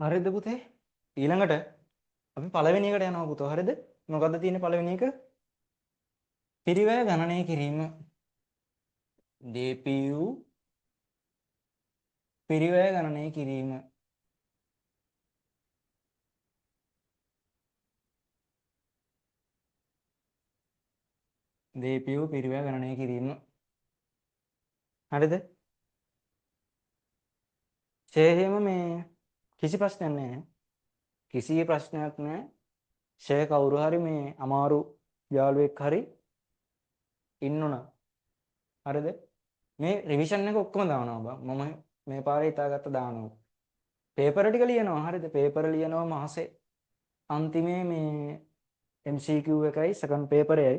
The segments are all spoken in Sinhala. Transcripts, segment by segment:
හරිද පුතේ? ඊළඟට අපි පළවෙනි එකට යනවා පුතෝ. හරිද? මොකද්ද තියෙන්නේ පළවෙනි එක? පිරිවැය ගණනය කිරීම. DPU පිරිවැය ගණනය කිරීම. DPU පිරිවැය ගණනය කිරීම. හරිද? ශේෂයෙන්ම මේ කිසි ප්‍රශ්නයක් නැහැ. කිසි ප්‍රශ්නයක් නැහැ. ශේ කවුරු හරි මේ අමාරු යාළුවෙක් හරි ඉන්නුණා. හරිද? මේ රිවිෂන් එක ඔක්කොම දානවා බං. මම මේ පාරේ හිතාගත්ත දානවා. පේපර් ටික ලියනවා. හරිද? පේපර් ලියනවා මාසේ අන්තිමේ මේ MCQ එකයි සෙකන්ඩ් පේපරයයි.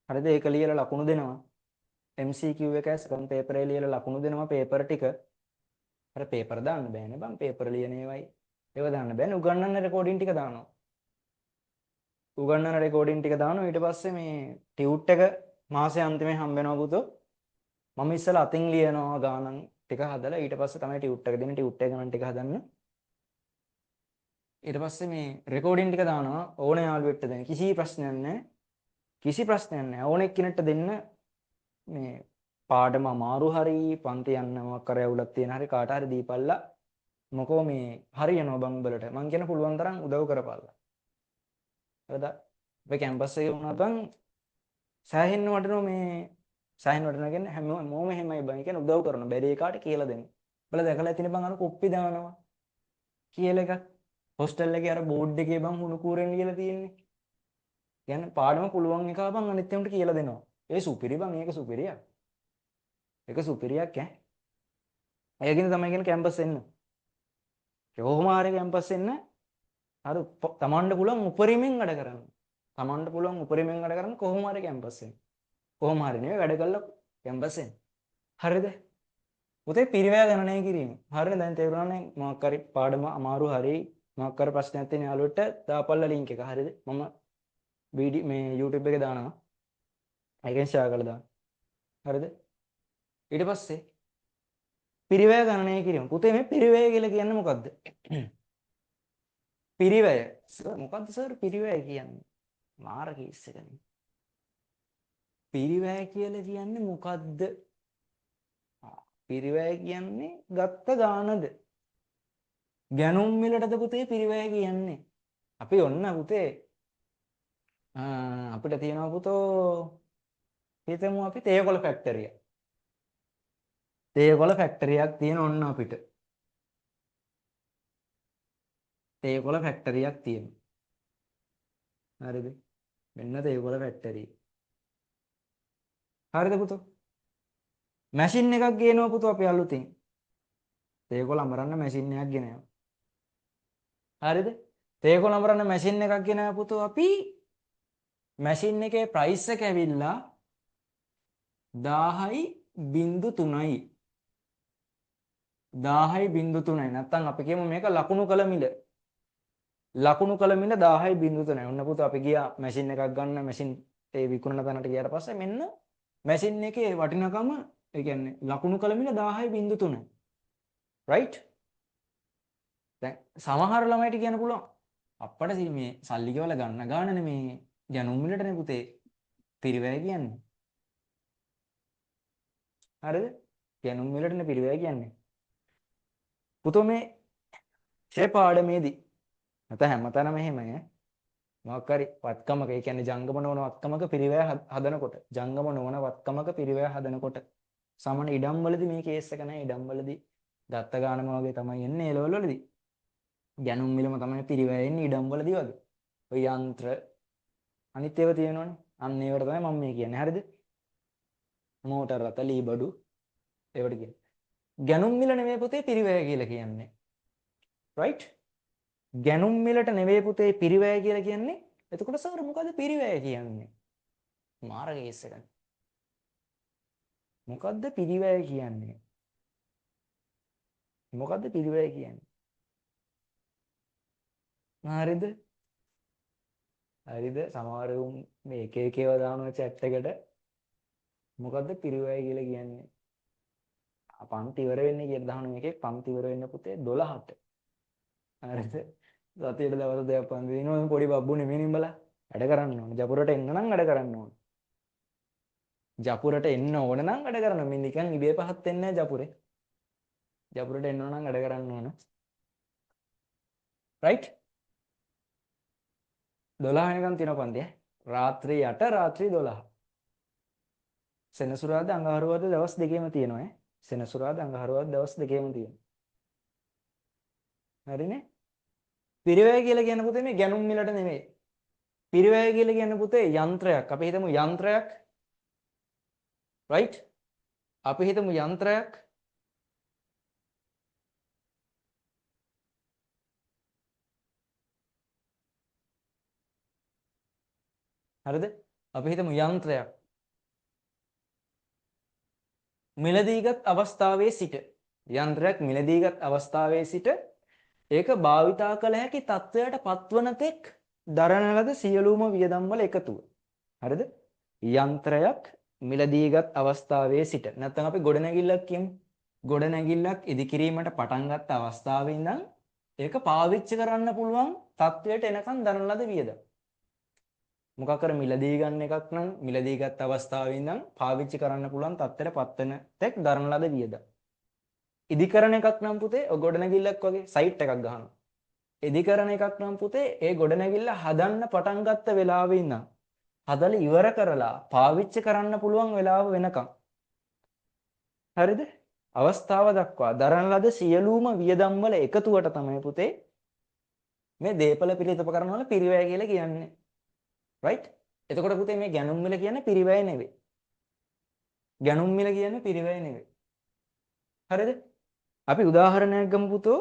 හරිද? ඒක ලියලා ලකුණු දෙනවා. MCQ එකයි සෙකන්ඩ් පේපරේ ලියලා ලකුණු දෙනවා පේපර් ටික. අර පේපර් දාන්න බෑනේ බං. පේපර් ලියන ඒවයි. ඒව දාන්න බෑනේ. උගන්නන්න රෙකෝඩින් ටික දානවා. උගන්නන රෙකෝඩින් ටික දානවා. ඊට පස්සේ මේ ටියුට් එක මාසේ අන්තිමේ හම්බ වෙනවා පුතෝ. මම ඉස්සලා අතින් ලියනවා ගානන් ටික හදලා ඊට පස්සේ තමයි ටියුට් එක දෙන්නේ. ටියුට් එක ගණන් ටික හදන්න. ඊට පස්සේ මේ රෙකෝඩින් ටික දානවා ඕන යාළුවෙක්ට දෙන්න. කිසි ප්‍රශ්නයක් නැහැ. කිසි ප්‍රශ්නයක් නැහැ. ඕන එක්කිනෙක්ට දෙන්න මේ පාඩම අමාරු හරි පන්ති යන්න මොකක් කර ඇවුලක් තියෙන හරි කාට හරි දීපල්ලා මොකෝ මේ හරියනවා බං උඹලට. මං කියන පුළුවන් තරම් උදව් කරපල්ලා. හරිද? ඔය කැම්පස් එකේ වුණා බං සෑහෙන්න වටිනවා මේ සෑහෙන්න වටිනවා කියන්නේ හැමෝම එහෙමයි බං. කියන්නේ උදව් කරන බැරි එකාට කියලා දෙන්න. උඹලා දැකලා ඇතිනේ බං අර කොප්පි දානවා කියලා එකක්. හොස්ටල් එකේ අර බෝඩ් එකේ බං හුණු කූරෙන් ලියලා තියෙන්නේ. කියන්නේ පාඩම පුළුවන් එකා බං අනිත් එමුට කියලා දෙනවා. ඒ සුපිරි බං මේක සුපිරියක්. ඒක සුපිරියක් ඈ. ඒකින් තමයි කියන්නේ කැම්පස් එන්න. කොහොම හරි කැම්පස් එන්න අර තමන්ට පුළුවන් උපරිමෙන් වැඩ කරන්න. තමන්ට පුළුවන් උපරිමෙන් වැඩ කරන්න කොහොම හරි කැම්පස් එන්න. කොහොම හරි නෙවෙයි වැඩ කළා කැම්පස් එන්න. හරිද? පුතේ පිරිවැය ගණනය කිරීම. හරිනේ දැන් තේරුණානේ මොකක් හරි පාඩම අමාරු හරි මොකක් හරි ප්‍රශ්නයක් තියෙන යාළුවට දාපල්ලා link එක. හරිද? මම වීඩියෝ මේ YouTube එකේ දානවා. ඒකෙන් ෂෙයා කරලා දාන්න. හරිද? ඊට පස්සේ පිරිවැය ගණනය කිරීම. පුතේ මේ පිරිවැය කියලා කියන්නේ මොකද්ද? පිරිවැය. මොකද්ද සර් පිරිවැය කියන්නේ? මාර කේස් එකනේ. පිරිවැය කියලා කියන්නේ මොකද්ද? පිරිවැය කියන්නේ ගත්ත ගානද? ගැනුම් මිලටද පුතේ පිරිවැය කියන්නේ? අපි ඔන්න පුතේ අපිට තියෙනවා පුතෝ හිතමු අපි තේකොළ ෆැක්ටරිය. තේකොළ ෆැක්ටරියක් තියෙන ඔන්න අපිට. තේකොළ ෆැක්ටරියක් තියෙනවා. හරිද? මෙන්න තේකොළ ෆැක්ටරිය. හරිද පුතෝ? මැෂින් එකක් ගේනවා පුතෝ අපි අලුතින්. තේකොළ අමරන්න මැෂින් එකක් ගෙනවා. හරිද? තේකොළ අමරන්න මැෂින් එකක් ගෙනවා පුතෝ අපි. මැෂින් එකේ ප්‍රයිස් එක ඇවිල්ලා 10.3යි. 10.3යි. නැත්තම් අපි කියමු මේක ලකුණු කළ මිල. ලකුණු කළ මිල 10.3යි. ඔන්න පුතෝ අපි ගියා මැෂින් එකක් ගන්න මැෂින් ඒ විකුණන තැනට ගියාට පස්සේ මෙන්න මැෂින් එකේ වටිනකම ඒ කියන්නේ ලකුණු කළ මිල 10.3යි. right? දැන් සමහර ළමයිට කියන්න පුළුවන් අප්පට මේ සල්ලි ගෙවලා ගන්න ගාන නෙමේ ගැනුම් මිලටනේ පුතේ පිරිවැය කියන්නේ. හරිද? ගැනුම් මිලටනේ පිරිවැය කියන්නේ. පුතෝ මේ ෂේ පාඩමේදී නැත්නම් හැමතැනම එහෙම ඈ මොකක් හරි වත්කමක ඒ කියන්නේ ජංගම නොවන වත්කමක පිරිවැය හදනකොට ජංගම නොවන වත්කමක පිරිවැය හදනකොට සාමාන්‍ය ඉඩම් වලදී මේ කේස් එක නැහැ. ඉඩම් වලදී දත්ත ගානම වගේ තමයි එන්නේ ඒ ලෙවල් වලදී. ගැනුම් මිලම තමයි පිරිවැය එන්නේ ඉඩම් වලදී වගේ. ඔය යන්ත්‍ර අනිත් ඒවා තියෙනවනේ. අන්න ඒවට තමයි මම මේ කියන්නේ. හරිද? මෝටර රථ ලී බඩු ඒවට කියන්නේ. ගැනුම් මිල නෙමෙයි පුතේ පිරිවැය කියලා කියන්නේ. right? ගැනුම් මිලට නෙවෙයි පුතේ පිරිවැය කියලා කියන්නේ. එතකොට සර් මොකද්ද පිරිවැය කියන්නේ? මාර කේස් එකක්. මොකද්ද පිරිවැය කියන්නේ? මොකද්ද පිරිවැය කියන්නේ? හරිද? හරිද? සමහර උන් මේ එක එක ඒවා දානවා chat එකට. මොකද්ද පිරිවැය කියලා කියන්නේ? පන්ති ඉවර වෙන්නේ කියලා දාන මේකේ පන්ති ඉවර වෙන්න පුතේ 12ට. හරිද? සතියට දවස් දෙකක් පන්ති දිනනවා පොඩි බබ්බු නෙමෙයි නුඹලා. වැඩ කරන්න ඕන. ජපුරට එන්න නම් වැඩ කරන්න ඕන. ජපුරට එන්න ඕන නම් වැඩ කරන්න. මේ නිකන් ඉබේ පහත් වෙන්නේ නැහැ ජපුරේ. ජපුරට එන්න ඕන නම් වැඩ කරන්න ඕන. රයිට්? 12 වෙනකන් තියෙනවා පන්ති ඈ. රාත්‍රී 8 රාත්‍රී 12. සෙනසුරාදා අඟහරුවාදා දවස් දෙකේම තියෙනවා ඈ. සෙනසුරාදා අඟහරුවාදා දවස් දෙකේම තියෙනවා. හරිනේ? පිරිවැය කියලා කියන පුතේ මේ ගැනුම් මිලට නෙමෙයි. පිරිවැය කියලා කියන පුතේ යන්ත්‍රයක්. අපි හිතමු යන්ත්‍රයක්. රයිට්? අපි හිතමු යන්ත්‍රයක්. හරිද? අපි හිතමු යන්ත්‍රයක්. මිලදීගත් අවස්ථාවේ සිට යන්ත්‍රයක් මිලදීගත් අවස්ථාවේ සිට ඒක භාවිතා කළ හැකි තත්වයට පත්වන තෙක් දරන ලද සියලුම වියදම් වල එකතුව. හරිද? යන්ත්‍රයක් මිලදීගත් අවස්ථාවේ සිට නැත්නම් අපි ගොඩනැගිල්ලක් කියමු. ගොඩනැගිල්ලක් ඉදිකිරීමට පටන් ගත්ත අවස්ථාවේ ඉඳන් ඒක පාවිච්චි කරන්න පුළුවන් තත්වයට එනකන් දරන ලද වියදම්. මොකක් කර මිලදී ගන්න එකක් නම් මිලදීගත් අවස්ථාවේ ඉඳන් පාවිච්චි කරන්න පුළුවන් තත්ත්වයට පත්වන තෙක් දරන ලද වියදම්. ඉදිකරන එකක් නම් පුතේ ඔය ගොඩනැගිල්ලක් වගේ සයිට් එකක් ගහනවා. ඉදිකරන එකක් නම් පුතේ ඒ ගොඩනැගිල්ල හදන්න පටන් ගත්ත වෙලාවේ ඉඳන් හදලා ඉවර කරලා පාවිච්චි කරන්න පුළුවන් වෙලාව වෙනකම්. හරිද? අවස්ථාව දක්වා දරන ලද සියලුම වියදම් වල එකතුවට තමයි පුතේ මේ දීපල පිළිත උපකරණ වල පිරිවැය කියලා කියන්නේ. රයිට්? එතකොට පුතේ මේ ගැනුම් මිල කියන්නේ පිරිවැය නෙවෙයි. ගැනුම් මිල කියන්නේ පිරිවැය නෙවෙයි. හරිද? අපි උදාහරණයක් ගමු පුතෝ.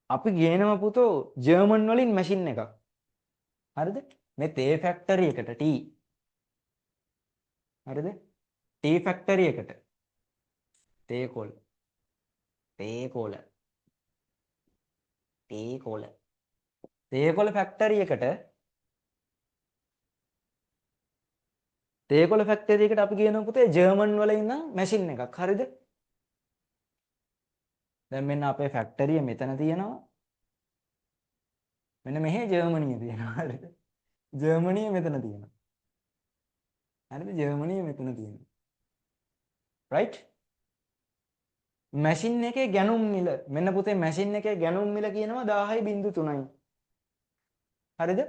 අපි ගේනවා පුතෝ ජර්මන් වලින් මැෂින් එකක්. හරිද? මේ තේ ෆැක්ටරි එකට ටී. හරිද? ටී ෆැක්ටරි එකට තේ කොළ. තේ කොළ. තේ කොළ. තේ කොළ ෆැක්ටරි එකට තේ කොළ ෆැක්ටරි එකට අපි ගේනවා පුතේ ජර්මන් වල ඉන්න මැෂින් එකක්. හරිද? දැන් මෙන්න අපේ ෆැක්ටරිය මෙතන තියෙනවා. මෙන්න මෙහි ජර්මනිය තියෙනවා. හරිද? ජර්මනිය මෙතන තියෙනවා. හරිද? ජර්මනිය මෙතන තියෙනවා. රයිට්? මැෂින් එකේ ගැනුම් මිල මෙන්න පුතේ මැෂින් එකේ ගැනුම් මිල කියනවා 10.3යි. හරිද?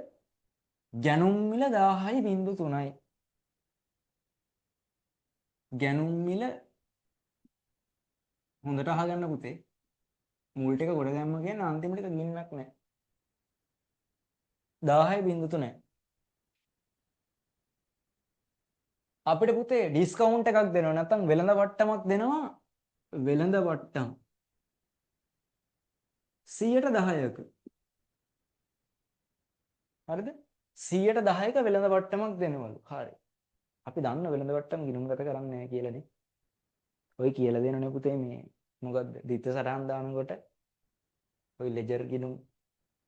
ගැනුම් මිල 10.3යි. ගැනුම් මිල හොඳට අහගන්න පුතේ. මුල් ටික ගොඩ දැම්ම කියන්නේ අන්තිම ටික ගින්නක් නැහැ. 10.3. අපිට පුතේ ඩිස්කවුන්ට් එකක් දෙනවා නැත්නම් වෙළඳ වට්ටමක් දෙනවා. වෙළඳ වට්ටම් 110ක. හරිද? 110ක වෙළඳ වට්ටමක් දෙනවලු. හරි. අපි දන්න වෙළඳ වට්ටම් ගිණුම් ගත කරන්නේ නැහැ කියලානේ. ඔය කියලා දෙනවනේ පුතේ මේ මොකද්ද? දිත්ත සටහන් දානකොට ඔය ලෙජර් ගිණුම්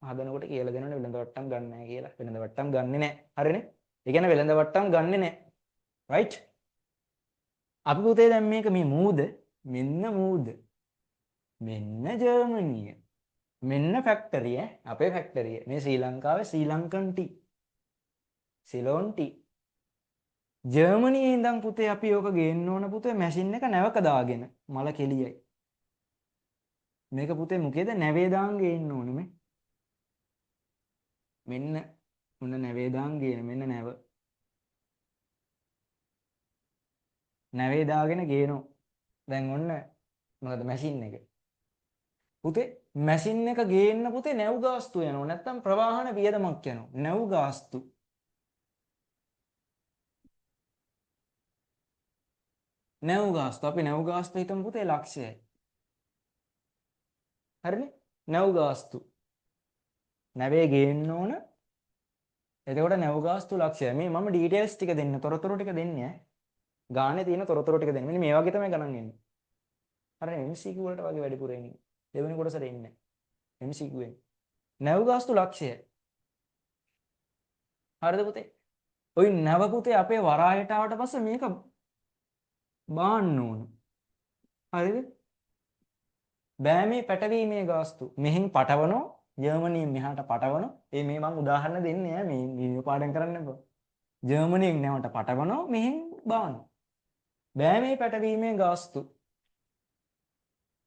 හදනකොට කියලා දෙනවනේ වෙළඳ වට්ටම් ගන්න නැහැ කියලා. වෙළඳ වට්ටම් ගන්නෙ නැහැ. හරිනේ? ඒ කියන්නේ වෙළඳ වට්ටම් ගන්නෙ නැහැ. රයිට්? අපි පුතේ දැන් මේක මේ මූද මෙන්න මූද. මෙන්න ජර්මනිය. මෙන්න ෆැක්ටරිය අපේ ෆැක්ටරිය. මේ ශ්‍රී ලංකාවේ Sri Lankan tea. Ceylon tea. ජර්මනියේ ඉඳන් පුතේ අපි ඕක ගේන්න ඕන පුතේ මැෂින් එක නැවක දාගෙන මල කෙලියයි. මේක පුතේ මොකේද නැවේ දාන් ගේන්න ඕනේ මේ. මෙන්න මොන නැවේ දාන් ගේන මෙන්න නැව. නැවේ දාගෙන ගේනවා. දැන් ඔන්න මොකද මැෂින් එක. පුතේ මැෂින් එක ගේන්න පුතේ නැව් ගාස්තු යනවා නැත්නම් ප්‍රවාහන වියදමක් යනවා. නැව් ගාස්තු. නැව් ගාස්තු අපි නැව් ගාස්තු හිතමු පුතේ ලක්ෂයයි. හරිනේ? නැව් ගාස්තු. නැවේ ගේන්න ඕන. එතකොට නැව් ගාස්තු ලක්ෂයයි. මේ මම ඩීටේල්ස් ටික දෙන්න, තොරතුරු ටික දෙන්නේ ඈ. ගානේ තියෙන තොරතුරු ටික දෙන්න. මෙන්න මේ වගේ තමයි ගණන් එන්නේ. හරිනේ? MCQ වලට වගේ වැඩිපුර එන්නේ. දෙවෙනි කොටසට එන්නේ නැහැ. MCQ එන්නේ. නැව් ගාස්තු ලක්ෂයයි. හරිද පුතේ? ওই නැව පුතේ අපේ වරායට ආවට පස්සේ මේක බාන්න ඕන. හරිද? බෑමේ පැටවීමේ ගාස්තු මෙහෙන් පටවනෝ ජර්මනියෙන් මෙහාට පටවනෝ මේ මම උදාහරණ දෙන්නේ ඈ මේ වීඩියෝ පාඩම් කරන්න බෑ. ජර්මනියෙන් නැවට පටවනෝ මෙහෙන් බානවා. බෑමේ පැටවීමේ ගාස්තු.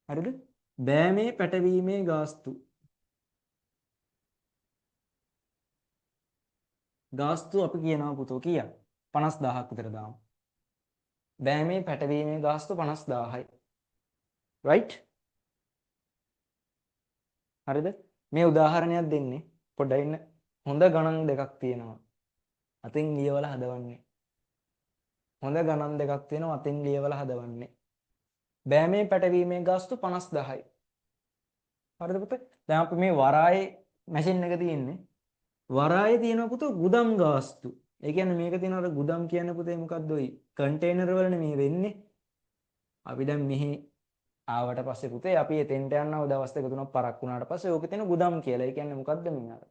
හරිද? බෑමේ පැටවීමේ ගාස්තු. ගාස්තු අපි කියනවා පුතෝ කීයක්? 50000ක් විතර දාමු. බෑමේ පැටවීමේ ගාස්තු 50000යි. right? හරිද? මේ උදාහරණයක් දෙන්නේ පොඩ්ඩක් ඉන්න. හොඳ ගණන් දෙකක් තියෙනවා. අතින් ලියවලා හදවන්නේ. හොඳ ගණන් දෙකක් තියෙනවා අතින් ලියවලා හදවන්නේ. බෑමේ පැටවීමේ ගාස්තු 50000යි. හරිද පුතේ? දැන් අපි මේ වරායේ මැෂින් එක තියෙන්නේ. වරායේ තියෙන පුතේ ගුදම් ගාස්තු. ඒ කියන්නේ මේක තියෙන අර ගුදම් කියන්නේ පුතේ මොකද්ද ඔයි කන්ටේනර් වලනේ මේ වෙන්නේ. අපි දැන් මෙහි ආවට පස්සේ පුතේ අපි එතෙන්ට යනවා දවස් දෙක තුනක් පරක් වුණාට පස්සේ ඕකේ තියෙන ගුදම් කියලා. ඒ කියන්නේ මොකද්ද මේ අර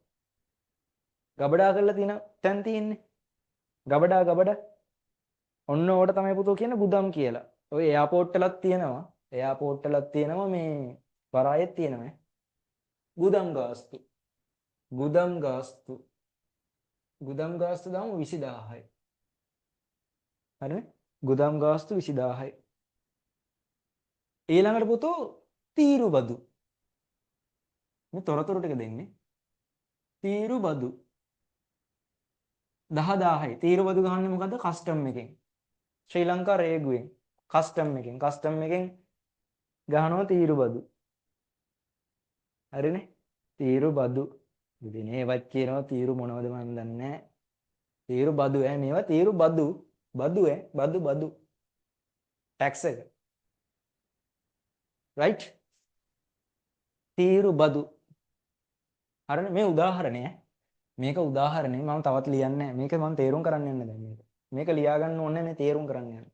ගබඩා කරලා තියෙන තැන් තියෙන්නේ. ගබඩා ඔන්න ඕකට තමයි පුතෝ කියන්නේ ගුදම් කියලා. ඔය එයාපෝට් වලත් තියෙනවා. එයාපෝට් වලත් තියෙනවා මේ වරායෙත් තියෙනවා. ගුදම් ගාස්තු. ගුදම් ගාස්තු. ගුදම් ගාස්තු දාමු 20000යි. හරිනේ? ගුදම් ගාස්තු 20000යි. ඊළඟට පුතෝ තීරු බදු. මේ තොරතුරු ටික දෙන්නේ. තීරු බදු 10000යි. තීරු බදු ගහන්නේ මොකද්ද? කස්ටම් එකෙන්. ශ්‍රී ලංකා රේගුවෙන්. කස්ටම් එකෙන් ගහනවා තීරු බදු. හරිනේ? තීරු බදු. ඉතින් ඒවත් කියනවා තීරු මොනවද මන් දන්නේ නැහැ. තීරු බදු මේවා තීරු බදු. බදු. ටැක්ස් එක. right? තීරු බදු. හරිනේ? මේ උදාහරණය මේක උදාහරණේ මම තවත් ලියන්නේ මේක මම තේරුම් කරන්න යන්න දැන් මේක ලියා ගන්න ඕනේ නේ තේරුම් කරන්න යන්න.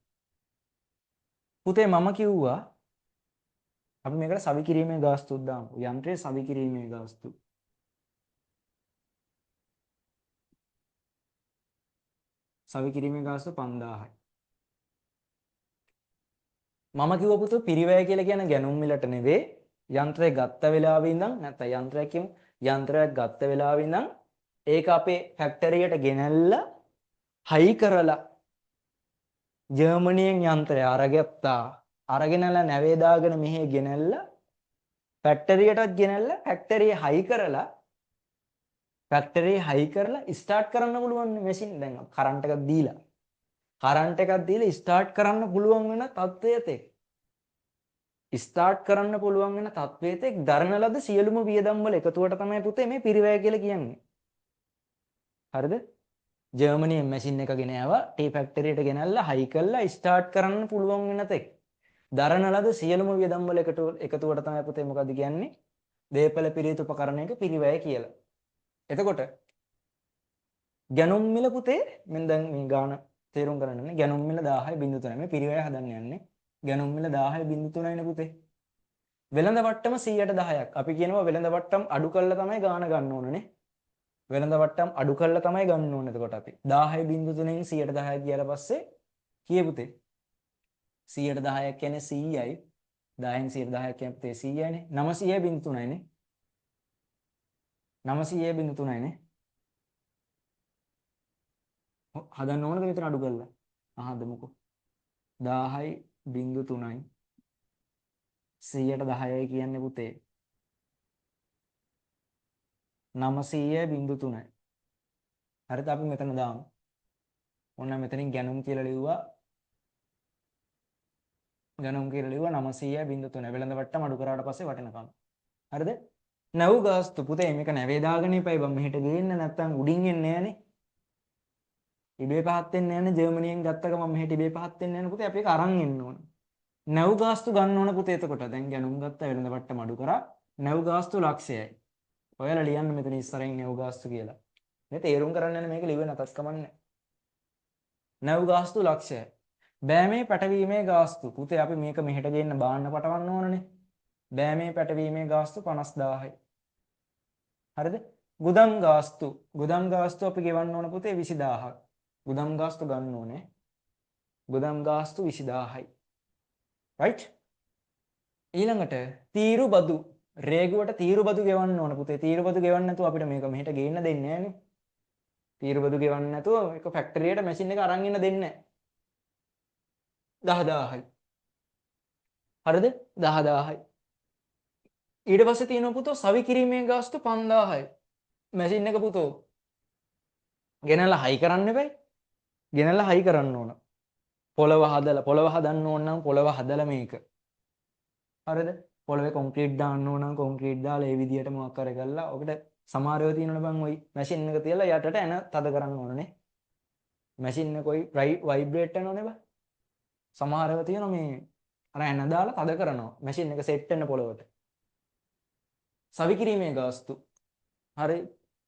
පුතේ මම කිව්වා අපි මේකට සවි කිරීමේ ගාස්තුත් දාමු. යන්ත්‍රයේ සවි කිරීමේ ගාස්තු. සවි කිරීමේ ගාස්තු 5000යි. මම කිව්ව පුතේ පිරිවැය කියලා කියන ගැනුම් මිලට නෙවෙයි යන්ත්‍රය ගත්ත වෙලාවෙ ඉඳන් නැත්නම් යන්ත්‍රයක් කියමු. යන්ත්‍රයක් ගත්ත වෙලාවෙ ඉඳන් ඒක අපේ ෆැක්ටරියට ගෙනල්ලා හයි කරලා ජර්මනියෙන් යන්ත්‍රය අරගත්තා. අරගෙනලා නැවේ දාගෙන මෙහෙ ගෙනල්ලා ෆැක්ටරියටත් ගෙනල්ලා ෆැක්ටරිය හයි කරලා ස්ටාර්ට් කරන්න පුළුවන් මැෂින් දැන් කරන්ට් එකක් දීලා ස්ටාර්ට් කරන්න පුළුවන් වෙන තත්ත්වයට ස්ටාර්ට් කරන්න පුළුවන් වෙන තත්ත්වයට දරන ලද සියලුම වියදම් වල එකතුවට තමයි පුතේ මේ පිරිවැය කියලා කියන්නේ. හරිද? ජර්මනියෙන් මැෂින් එක ගෙන ආවා ටී ෆැක්ටරියට ගෙනල්ලා හයි කරලා ස්ටාර්ට් කරන්න පුළුවන් වෙන තෙක් දරන ලද සියලුම වියදම් වල එකතුවට තමයි පුතේ මොකද්ද කියන්නේ? දේපල පිරිත උපකරණයක පිරිවැය කියලා. එතකොට ගැනුම් මිල පුතේ මෙන්න දැන් මේ ගාන තේරුම් ගන්න ඕනේ. ගැනුම් මිල 10.3 මේ පිරිවැය හදන්න යන්නේ. ගැනුම් මිල 10.3 නේ පුතේ. වෙළඳ වට්ටම 110ක්. අපි කියනවා වෙළඳ වට්ටම් අඩු කරලා තමයි ගාන ගන්න ඕනනේ. වෙළඳ වට්ටම් අඩු කරලා තමයි ගන්න ඕනේ. එතකොට අපි 10.3න් 110ක් ගියාට පස්සේ කීය පුතේ? 110ක් කියන්නේ 100යි. 10න් 110ක් කියන්නේ පුතේ 100යිනේ. 900.3යි නේ. 900.3යි නේ. හදන්න ඕනද මෙතන අඩු කරලා? හදමුකෝ. 10.3යි 110යි කියන්නේ පුතේ 900.3යි. හරිද? අපි මෙතන දාමු. ඔන්න මෙතනින් ගැනුම් කියලා ලිව්වා. ගැනුම් කියලා ලිව්වා 900.3. වෙළඳ වට්ටම අඩු කරාට පස්සේ වටිනකම. හරිද? නැව් ගාස්තු පුතේ මේක නැවේ දාගෙන ඉපයි බම් මෙහෙට ගේන්න නැත්තම් උඩින් එන්නේ නැහනේ. ඉබේ පහත් වෙන්නේ නැහනේ ජර්මනියෙන් ගත්ත ගමන් මෙහෙට ඉබේ පහත් වෙන්නේ නැහනේ පුතේ අපි ඒක අරන් එන්න ඕන. නැව් ගාස්තු ගන්න ඕන පුතේ එතකොට. දැන් ගැනුම් ගත්ත වෙළඳ වට්ටම අඩු කරා. නැව් ගාස්තු ලක්ෂයයි. ඔයාලා ලියන්න මෙතන ඉස්සරහින් නැව් ගාස්තු කියලා. මේ තේරුම් කරන්න යන මේක ලිව්වේ නැතත් කමන්නේ. නැව් ගාස්තු ලක්ෂයයි. බෑමේ පැටවීමේ ගාස්තු පුතේ අපි මේක මෙහෙට ගෙන්න බාන්න පටවන්න ඕනනේ. බෑමේ පැටවීමේ ගාස්තු 50000යි. හරිද? ගුදම් ගාස්තු අපි ගෙවන්න ඕන පුතේ 20000ක්. ගුදම් ගාස්තු ගන්න ඕනේ. ගුදම් ගාස්තු 20000යි. right? ඊළඟට තීරු බදු රේගුවට තීරු බදු ගෙවන්න ඕන පුතේ. තීරු බදු ගෙවන්න නැතුව අපිට මේක මෙහෙට ගේන්න දෙන්නේ නැහනේ. තීරු බදු ගෙවන්න නැතුව මේක ෆැක්ටරියට මැෂින් එක අරන් ඉන්න දෙන්නේ නැහැ. 10000යි. හරිද? 10000යි. ඊට පස්සේ තියෙනවා පුතෝ සවි කිරීමේ ගාස්තු 5000යි. මැෂින් එක පුතෝ ගෙනල්ලා හයි කරන්න එපයි. ගෙනල්ලා හයි කරන්න ඕන. පොළව හදන්න ඕන නම් පොළව හදලා මේක. හරිද? පොළවේ කොන්ක්‍රීට් දාන්න ඕන නම් කොන්ක්‍රීට් දාලා ඒ විදිහට මොකක් කර කරලා ඔකට සමහරව තියෙනවනේ බං ওই මැෂින් එක තියලා යටට එන තද කරන්න ඕනනේ. මැෂින් එක වයිබ්‍රේට් වෙනවනේ බං. සමහරව තියෙනවා මේ අර එන දාලා තද කරනවා. මැෂින් එක සෙට් වෙන පොළවට. සවි කිරීමේ ගාස්තු. හරි.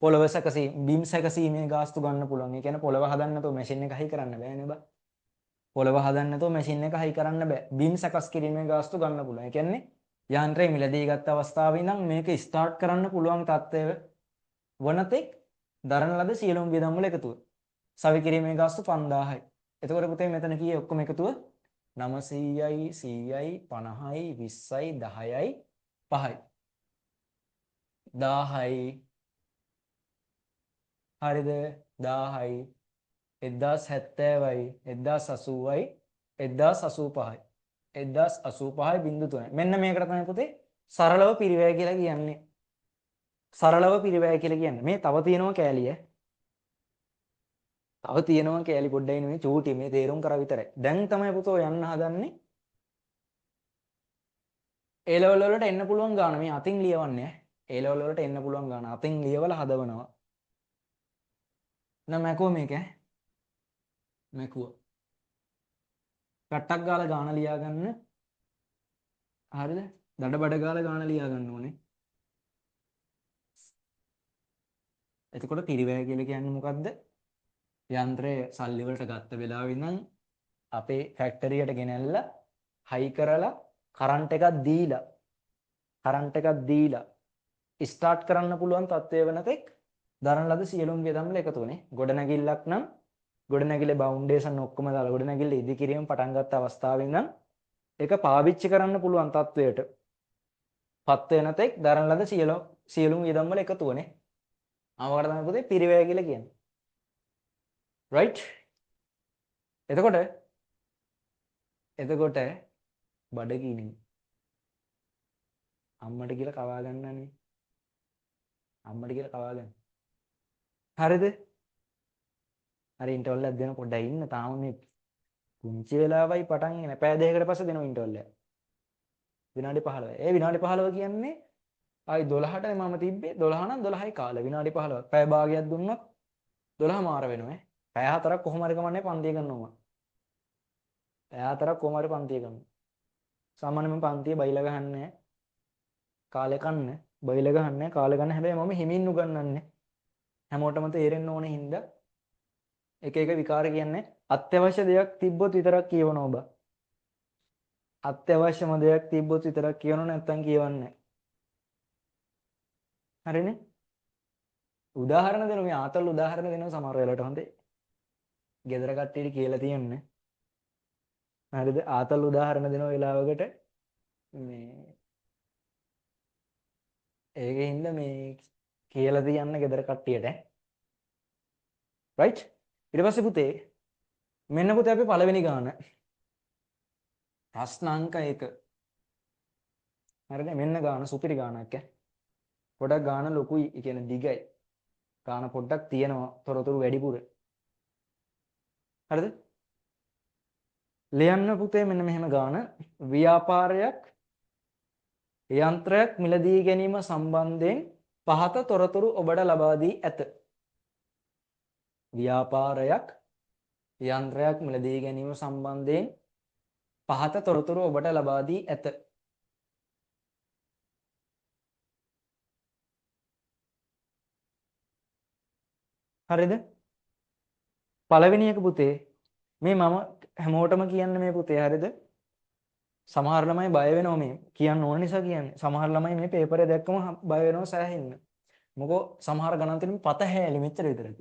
පොළව සැකසීම, බිම් සැකසීමේ ගාස්තු ගන්න පුළුවන්. ඒ කියන්නේ පොළව හදන්න නැතුව මැෂින් එක හයි කරන්න බෑනේ බං. පොළව හදන්න නැතුව මැෂින් එක හයි කරන්න බෑ. බිම් සකස් කිරීමේ ගාස්තු ගන්න පුළුවන්. ඒ කියන්නේ යන්ත්‍රය මිලදී ගත්ත අවස්ථාවේ ඉඳන් මේක ස්ටාර්ට් කරන්න පුළුවන් තත්ත්වය වනතෙක් දරන ලද සියලුම වියදම් වල එකතුව. සවි කිරීමේ ගාස්තු 5000යි. එතකොට පුතේ මෙතන කීයේ ඔක්කොම එකතුව 900යි 100යි 50යි 20යි 10යි 5යි 1000යි. හරිද? 1000යි 1070යි 1080යි 1085යි 1085යි බිංදු 3යි. මෙන්න මේකට තමයි පුතේ සරලව පිරිවැය කියලා කියන්නේ. සරලව පිරිවැය කියලා කියන්නේ. මේ තව තියෙනවා කෑලිය. තව තියෙනවා කෑලි පොඩ්ඩයි නෙමෙයි චූටි මේ තේරුම් කර විතරයි. දැන් තමයි පුතෝ යන්න හදන්නේ. A level වලට එන්න පුළුවන් ගාන මේ අතින් ලියවන්නේ. A level වලට එන්න පුළුවන් ගාන අතින් ලියවලා හදවනවා. නම් මැකුව මේක මැකුව. රට්ටක් ගාලා ගාන ලියා ගන්න. හරිද? දඩ බඩ ගාලා ගාන ලියා ගන්න ඕනේ. එතකොට පිරිවැය කියලා කියන්නේ මොකද්ද? යන්ත්‍රය සල්ලි වලට ගත්ත වෙලාවෙ ඉඳන් අපේ ෆැක්ටරියට ගෙනල්ලා හයි කරලා කරන්ට් එකක් දීලා ස්ටාර්ට් කරන්න පුළුවන් තත්ත්වය වෙනතෙක් දරන ලද සියලුම වියදම් වල එකතුනේ. ගොඩනැගිල්ලක් නම් ගොඩනැගිල්ලේ ෆවුන්ඩේෂන් ඔක්කොම දාලා ගොඩනැගිල්ල ඉදිකිරීම පටන් ගත්ත අවස්ථාවෙන් ඉඳන් ඒක පාවිච්චි කරන්න පුළුවන් තත්ත්වයට පත් වෙනතෙක් දරන ලද සියලුම වියදම් වල එකතුනේ. ආවකට තමයි පුතේ පිරිවැය කියලා කියන්නේ. right? එතකොට බඩගිනි අම්මට කියලා කවා ගන්නනේ. අම්මට කියලා කවා ගන්න. හරිද? හරි ඉන්ටර්වල් එකක් දෙන පොඩ්ඩක් ඉන්න. තාම මේ පුංචි වෙලාවයි පටන් ගන්න. පැය දෙකකට පස්සේ දෙනවා ඉන්ටර්වල් එක. විනාඩි 15. ඒ විනාඩි 15 කියන්නේ ආයි 12ට මම තිබ්බේ 12 නම් 12යි කාලේ. විනාඩි 15ක්. පැය භාගයක් දුන්නොත් 12 මාර වෙනවා. පැය 4ක් කොහොම හරි කමන්නේ පන්තිය කරනවා. පැය 4ක් කොහොම හරි පන්තිය කරනවා. සාමාන්‍යයෙන් පන්තිය බයිලා ගහන්නේ කාලේ කන්න බයිලා ගහන්නේ කාලේ ගන්න. හැබැයි මම හිමින් උගන්වන්නේ. හැමෝටම තේරෙන්න ඕනේ හින්දා එක එක විකාර කියන්නේ අත්‍යවශ්‍ය දෙයක් තිබ්බොත් විතරක් කියවන ඔබ. අත්‍යවශ්‍යම දෙයක් තිබ්බොත් විතරක් කියවන නැත්නම් කියවන්නේ නැහැ. හරිනේ? උදාහරණ දෙනවා මේ ආතල් උදාහරණ දෙනවා සමහර වෙලාවට හොඳේ. ගෙදර කට්ටියට කියලා තියන්නේ. හරිද? ආතල් උදාහරණ දෙන වෙලාවකට මේ ඒකෙන්ද මේ කියලා තියන්න ගෙදර කට්ටියට. right? ඊට පස්සේ පුතේ මෙන්න පුතේ අපි පළවෙනි ගාන. ප්‍රශ්න අංක 1. හරිද? මෙන්න ගාන සුපිරි ගානක් ඈ. පොඩක් ගාන ලොකුයි, ඒ කියන්නේ දිගයි. ගාන පොඩ්ඩක් තියෙනවා තොරතුරු වැඩිපුර. හරිද? ලියන්න පුතේ මෙන්න මෙහෙම ගාන. ව්‍යාපාරයක් යන්ත්‍රයක් මිලදී ගැනීම සම්බන්ධයෙන් පහත තොරතුරු ඔබට ලබා දී ඇත. ව්‍යාපාරයක් යන්ත්‍රයක් මිලදී ගැනීම සම්බන්ධයෙන් පහත තොරතුරු ඔබට ලබා දී ඇත. හරිද? පළවෙනි එක පුතේ මේ මම හැමෝටම කියන්නේ මේ පුතේ හරිද? සමහර ළමයි බය වෙනවා මේ කියන්න ඕන නිසා කියන්නේ. සමහර ළමයි මේ පේපරේ දැක්කම බය වෙනවා සෑහෙන්න. මොකෝ සමහර ගණන් තියෙන පත හැලි මෙච්චර විතරයි.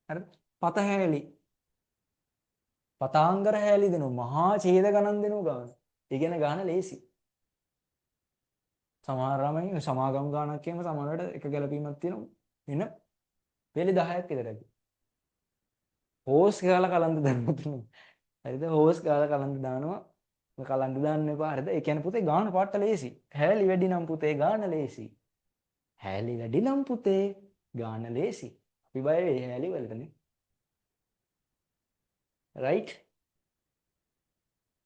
හරිද? පත හැලි. පතාංගර හැලි දෙනවා. මහා ඡේද ගණන් දෙනවා ගාන. ඉගෙන ගන්න ලේසි. සමහර ළමයි සමාගම් ගානක් කියම සමහරවිට එක ගැලපීමක් තියෙනවා. එන පෙළ 10ක් විතර ඇති. හෝස් ගාලා කලන්ත දානවා. හරිද? හෝස් ගාලා කලන්ත දානවා. කලන්ත දාන්න එපා. හරිද? ඒ කියන්නේ පුතේ ගාන පාට ලේසි. හැලි වැඩි නම් පුතේ ගාන ලේසි. හැලි වැඩි නම් පුතේ ගාන ලේසි. අපි බය වෙයි හැලි වලටනේ. රයිට්?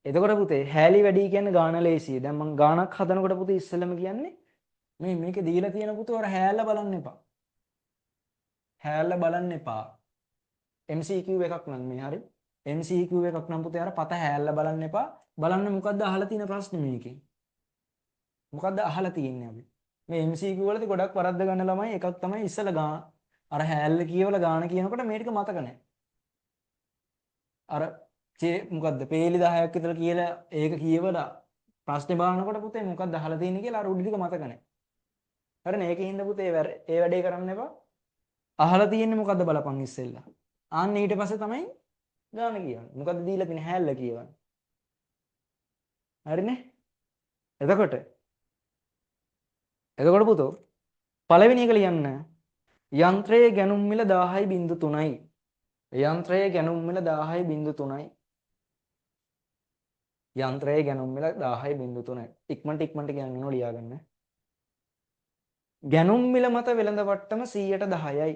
එතකොට පුතේ හැලි වැඩි කියන්නේ ගාන ලේසි. දැන් මම ගානක් හදනකොට පුතේ ඉස්සෙල්ලම කියන්නේ මේකේ දීලා තියෙන පුතේ අර හැල්ල බලන්න එපා. හැල්ල බලන්න එපා. MCQ එකක් නම් මේ හරි. MCQ එකක් නම් පුතේ අර පත හැල්ල බලන්න එපා. බලන්න මොකද්ද අහලා තියෙන ප්‍රශ්නේ මේකේ. මොකද්ද අහලා තියෙන්නේ අපි. මේ MCQ වලදී ගොඩක් වරද්ද ගන්න ළමයි එකක් තමයි ඉස්සෙල්ලා ගාන. අර හැල්ල කියවලා ගාන කියනකොට මේ ටික මතක නැහැ. අර මොකද්ද පේලි 10ක් විතර කියලා ඒක කියවලා ප්‍රශ්නේ බලනකොට පුතේ මොකක්ද අහලා තියෙන්නේ කියලා අර උඩ ටික මතක නැහැ. හරිනේ ඒකෙන් පුතේ ඒ වැඩේ කරන්න එපා. අහලා තියෙන්නේ මොකද්ද බලපන් ඉස්සෙල්ලා. ආන්න ඊට පස්සේ තමයි ගාන කියවන්නේ. මොකද්ද දීලා තියෙන්නේ හැල්ල කියවන්නේ. හරිනේ? එතකොට පුතෝ පළවෙනි එක ලියන්න. යන්ත්‍රයේ ගැනුම් මිල 10.3යි. යන්ත්‍රයේ ගැනුම් මිල 10.3යි. යන්ත්‍රයේ ගැනුම් මිල 10.3යි. ඉක්මනට කියන්න ලියා ගන්න. ගැනුම් මිල මත වෙළඳ වට්ටම 110යි.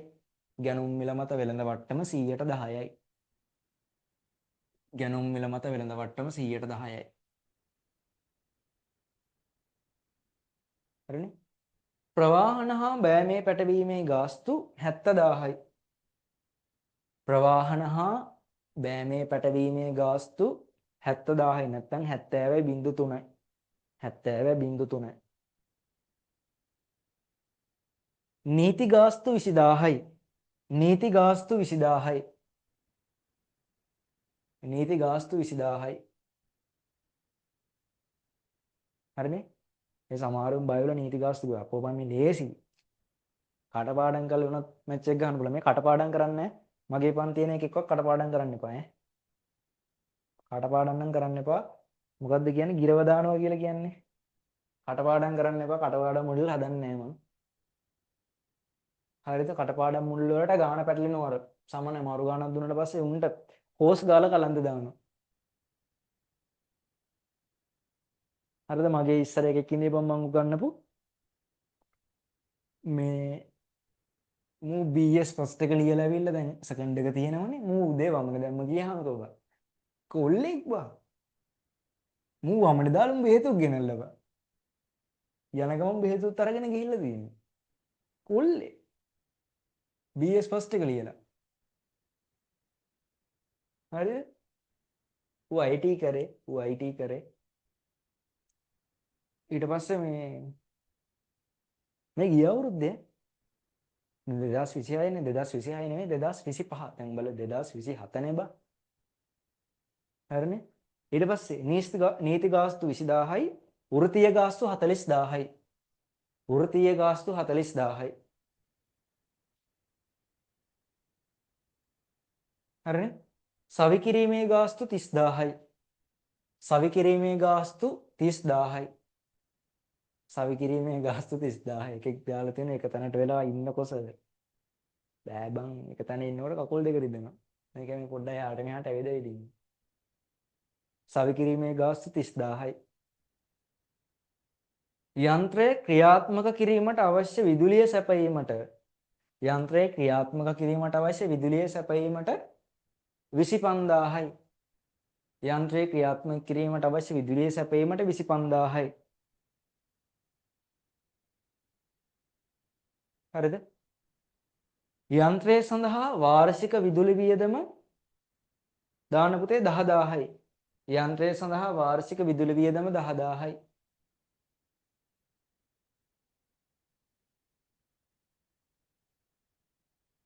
ගැනුම් මිල මත වෙළඳ වට්ටම 110යි. ගැනුම් මිල මත වෙළඳ වට්ටම 110යි. හරිනේ? ප්‍රවාහන හා බෑමේ පැටවීමේ ගාස්තු 70000යි. ප්‍රවාහන හා බෑමේ පැටවීමේ ගාස්තු 70000යි නැත්නම් 70.3යි. 70.3යි. නීති ගාස්තු 20000යි. නීති ගාස්තු 20000යි. නීති ගාස්තු 20000යි. හරිනේ? ඒ සමහරුන් බය වෙලා නීති ගාස්තු ගා. අපෝපන් මේ ලේසි. කටපාඩම් කරලා උනත් මැච් එක ගන්න පුළුවන්. මේ කටපාඩම් කරන්නේ මගේ පන්තියේ නේ එකෙක්වත් කටපාඩම් කරන්න එපා ඈ. කටපාඩම් නම් කරන්න එපා. මොකද්ද කියන්නේ? ගිරව දානවා කියලා කියන්නේ. කටපාඩම් කරන්න එපා. කටපාඩම් මුල් හදන්නේ නැහැ මම. හරිද? කටපාඩම් මුල් වලට ගාන පැටලෙනවා අර. සමන මරු ගානක් දුන්නාට පස්සේ උන්ට හෝස් ගාලා කලන්ත දානවා. හරිද? මගේ ඉස්සර එකෙක් ඉඳිපම් මම උගන්නපු මේ මූ BS ෆස්ට් එක ලියලා ඇවිල්ලා දැන් සෙකන්ඩ් එක තියෙනවනේ. මූ උදේ වමන දැම්ම ගියාම තෝබා. කොල්ලෙක් බා. මූ වමනේ දාලා උඹ හේතුක් ගෙනල්ලා බා. යන ගමන් බෙහෙතුත් අරගෙන ගිහිල්ලා තියෙනවා. කොල්ලේ. BS ෆස්ට් එක ලියලා. හරිද? ඌ IT කරේ. ඊට පස්සේ මේ ගිය අවුරුද්දේ 2026 නේ 2026 නෙමෙයි 2025 දැන් බල 2027 නේ බා. හරිනේ? ඊට පස්සේ නීති ගාස්තු 20000යි වෘත්තීය ගාස්තු 40000යි. වෘත්තීය ගාස්තු 40000යි. හරිනේ? සවි කිරීමේ ගාස්තු 30000යි. සවි කිරීමේ ගාස්තු 30000යි. සවි කිරීමේ ගාස්තු 30000යි. එකෙක් දාලා තියෙන එක තැනට වෙලා ඉන්නකොසද බෑ බං එක තැන ඉන්නකොට කකුල් දෙක රිදෙනවා. මේක මේ පොඩ්ඩක් යාට මෙහාට ඇවිදවිද ඉන්න. සවි කිරීමේ ගාස්තු 30000යි. යන්ත්‍රය ක්‍රියාත්මක කිරීමට අවශ්‍ය විදුලිය සැපයීමට යන්ත්‍රය ක්‍රියාත්මක කිරීමට අවශ්‍ය විදුලිය සැපයීමට 25000යි. යන්ත්‍රය ක්‍රියාත්මක කිරීමට අවශ්‍ය විදුලිය සැපයීමට 25000යි. හරිද? යන්ත්‍රය සඳහා වාර්ෂික විදුලි වියදම දාන පුතේ 10000යි. යන්ත්‍රය සඳහා වාර්ෂික විදුලි වියදම 10000යි.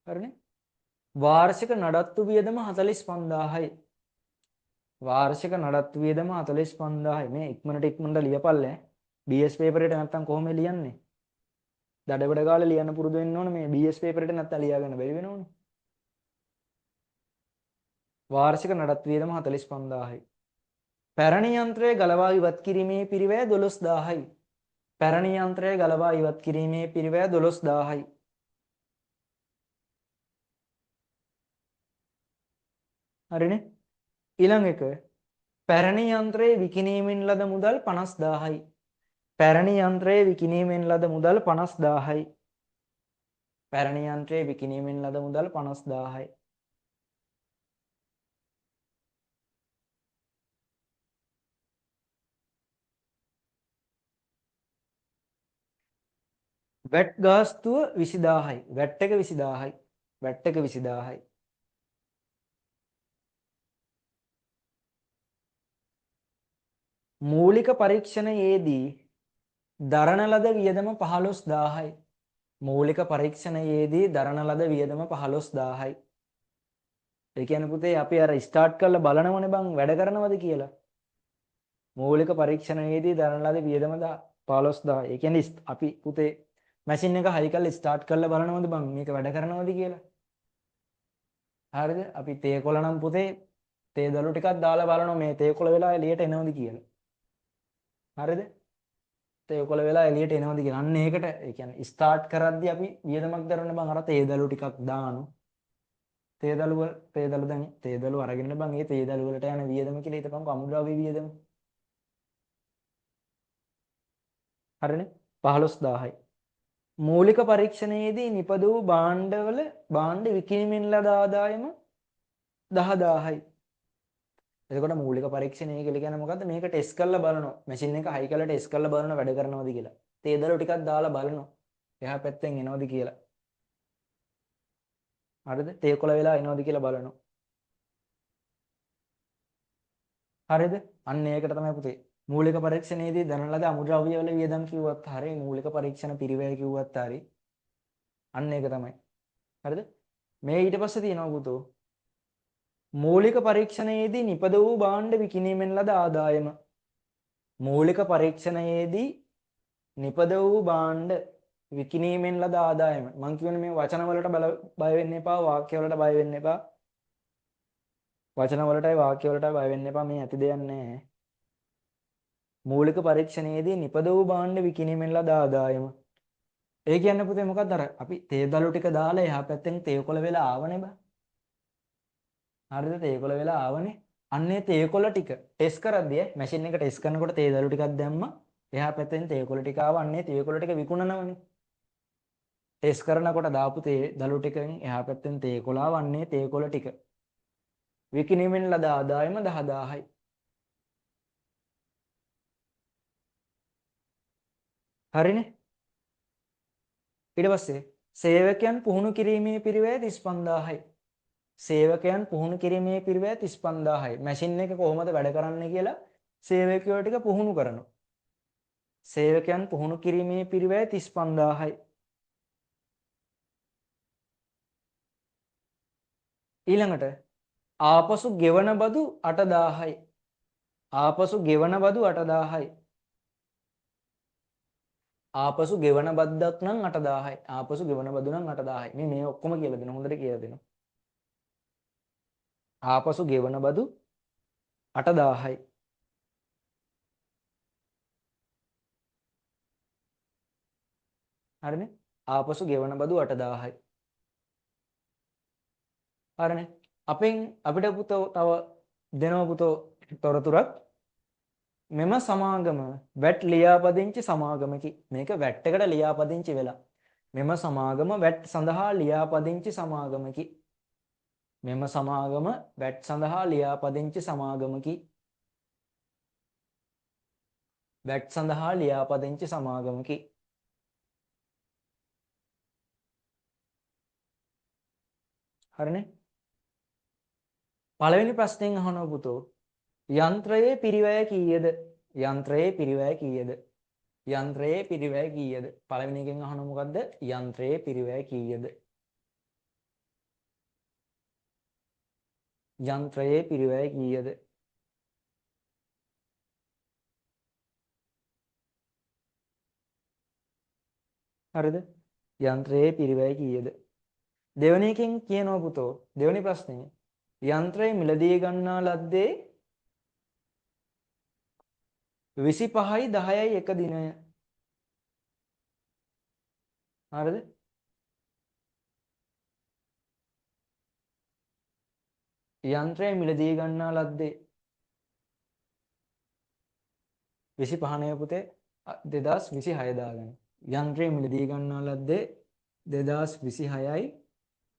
හරිනේ? වාර්ෂික නඩත්තු වියදම 45000යි. වාර්ෂික නඩත්තු වියදම 45000යි. මේ ඉක්මනට ලියපල්ලා. BS පේපර් එකට නැත්තම් කොහොමද ලියන්නේ? දඩබඩ ගාලා ලියන්න පුරුදු වෙන්න ඕනේ මේ BS පේපර් එකට නැත්තම් ලියා ගන්න බැරි වෙනවනේ. වාර්ෂික නඩත්තු වියදම 45000යි. පැරණි යන්ත්‍රය ගලවා ඉවත් කිරීමේ පිරිවැය 12000යි. පැරණි යන්ත්‍රය ගලවා ඉවත් කිරීමේ පිරිවැය 12000යි. හරිනේ? ඊළඟ එක පැරණි යන්ත්‍රයේ විකිණීමෙන් ලද මුදල් 50000යි. පැරණි යන්ත්‍රයේ විකිණීමෙන් ලද මුදල් 50000යි. පැරණි යන්ත්‍රයේ විකිණීමෙන් ලද මුදල් 50000යි. වැට් ගාස්තුව 20000යි. වැට් එක 20000යි. වැට් එක 20000යි. මූලික පරීක්ෂණයේදී දරන ලද වියදම 15000යි. මූලික පරීක්ෂණයේදී දරන ලද වියදම 15000යි. ඒ කියන්නේ පුතේ අපි අර ස්ටාර්ට් කරලා බලනවනේ බං වැඩ කරනවද කියලා. මූලික පරීක්ෂණයේදී දරන ලද වියදම 15000. ඒ කියන්නේ අපි පුතේ මැෂින් එක හයි කරලා ස්ටාර්ට් කරලා බලනවද බං මේක වැඩ කරනවද කියලා. හරිද? අපි තේකොළ නම් පුතේ තේ දළු ටිකක් දාලා බලනවා මේ තේකොළ වෙලා එළියට එනවද කියලා. හරිද? තේකොළ වෙලා එළියට එනවද කියලා. අන්න ඒකට ඒ කියන්නේ ස්ටාර්ට් කරද්දී අපි වියදමක් දරන්න බං අර තේ දළු ටිකක් දානවා. තේ දළු දැන් තේ දළු අරගෙන බං ඒ තේ දළු වලට යන වියදම කියලා හිතපන්කො අමුද්‍රව්‍ය වියදම. හරිනේ? 15000යි. මූලික පරීක්ෂණයේදී නිපද වූ භාණ්ඩ විකිණීමෙන් ලද ආදායම 10000යි. එතකොට මූලික පරීක්ෂණය කියලා කියන්නේ මොකද්ද? මේක ටෙස්ට් කරලා බලනවා. මැෂින් එක හයි කරලා ටෙස්ට් කරලා බලනවා වැඩ කරනවද කියලා. තේ දළු ටිකක් දාලා බලනවා. එහා පැත්තෙන් එනවද කියලා. හරිද? තේකොළ වෙලා එනවද කියලා බලනවා. හරිද? අන්න ඒකට තමයි පුතේ මූලික පරීක්ෂණයේදී දරන ලද අමුද්‍රව්‍ය වල වියදම් කිව්වත් හරිය මූලික පරීක්ෂණ පිරිවැය කිව්වත් හරිය. අන්න ඒක තමයි. හරිද? මේ ඊට පස්සේ තියෙනවා පුතෝ මූලික පරීක්ෂණයේදී නිපද වූ භාණ්ඩ විකිණීමෙන් ලද ආදායම. මූලික පරීක්ෂණයේදී නිපද වූ භාණ්ඩ විකිණීමෙන් ලද ආදායම. මම කියන්නේ මේ වචන වලට බය වෙන්න එපා, වාක්‍ය වලට බය වෙන්න එපා. වචන වලටයි වාක්‍ය වලටයි බය වෙන්න එපා. මේ ඇති දෙයක් නැහැ. මූලික පරීක්ෂණයේදී නිපද වූ භාණ්ඩ විකිණීමෙන් ලද ආදායම. ඒ කියන්නේ පුතේ මොකක්ද අර අපි තේ දළු ටික දාලා එහා පැත්තෙන් තේකොළ වෙලා ආවනේ බා. හරිද? තේකොළ වෙලා ආවනේ. අන්නේ තේකොළ ටික ටෙස්ට් කරද්දී මැෂින් එක ටෙස්ට් කරනකොට තේ දළු ටිකක් දැම්මා. එහා පැත්තෙන් තේකොළ ටික ආව. අන්නේ තේකොළ ටික විකුණනවනේ. ටෙස්ට් කරනකොට දාපු තේ දළු ටිකෙන් එහා පැත්තෙන් තේකොළ ආව. අන්නේ තේකොළ ටික විකිණීමෙන් ලද ආදායම 10000යි. හරිනේ? ඊට පස්සේ සේවකයන් පුහුණු කිරීමේ පිරිවැය 35000යි. සේවකයන් පුහුණු කිරීමේ පිරිවැය 35000යි. මැෂින් එක කොහොමද වැඩ කරන්නේ කියලා සේවකයෝ ටික පුහුණු කරනවා. සේවකයන් පුහුණු කිරීමේ පිරිවැය 35000යි. ඊළඟට ආපසු ගෙවන බදු 8000යි. ආපසු ගෙවන බදු 8000යි. ආපසු ගෙවන බද්දක් නම් 8000යි. ආපසු ගෙවන බදු නම් 8000යි. මේ ඔක්කොම කියලා දෙනවා. හොඳට කියලා දෙනවා. ආපසු ගෙවන බදු 8000යි. හරිනේ? ආපසු ගෙවන බදු 8000යි. හරිනේ? අපිට පුතෝ තව දෙනව පුතෝ තොරතුරක් මෙම සමාගම වැට් ලියාපදිංචි සමාගමකි. මේක වැට් එකට ලියාපදිංචි වෙලා. මෙම සමාගම වැට් සඳහා ලියාපදිංචි සමාගමකි. මෙම සමාගම වැට් සඳහා ලියාපදිංචි සමාගමකි. වැට් සඳහා ලියාපදිංචි සමාගමකි. හරිනේ? පළවෙනි ප්‍රශ්නෙන් අහනවා පුතෝ යන්ත්‍රයේ පිරිවැය කීයද? යන්ත්‍රයේ පිරිවැය කීයද? යන්ත්‍රයේ පිරිවැය කීයද? පළවෙනි එකෙන් අහනවා මොකද්ද? යන්ත්‍රයේ පිරිවැය කීයද? යන්ත්‍රයේ පිරිවැය කීයද? හරිද? යන්ත්‍රයේ පිරිවැය කීයද? දෙවෙනි එකෙන් කියනවා පුතෝ දෙවෙනි ප්‍රශ්නේ යන්ත්‍රය මිලදී ගන්නා ලද්දේ 25යි 10යි එක දිනය. හරිද? යන්ත්‍රය මිලදී ගන්නා ලද්දේ 25 නේ පුතේ 2026 දාගන්න. යන්ත්‍රය මිලදී ගන්නා ලද්දේ 2026යි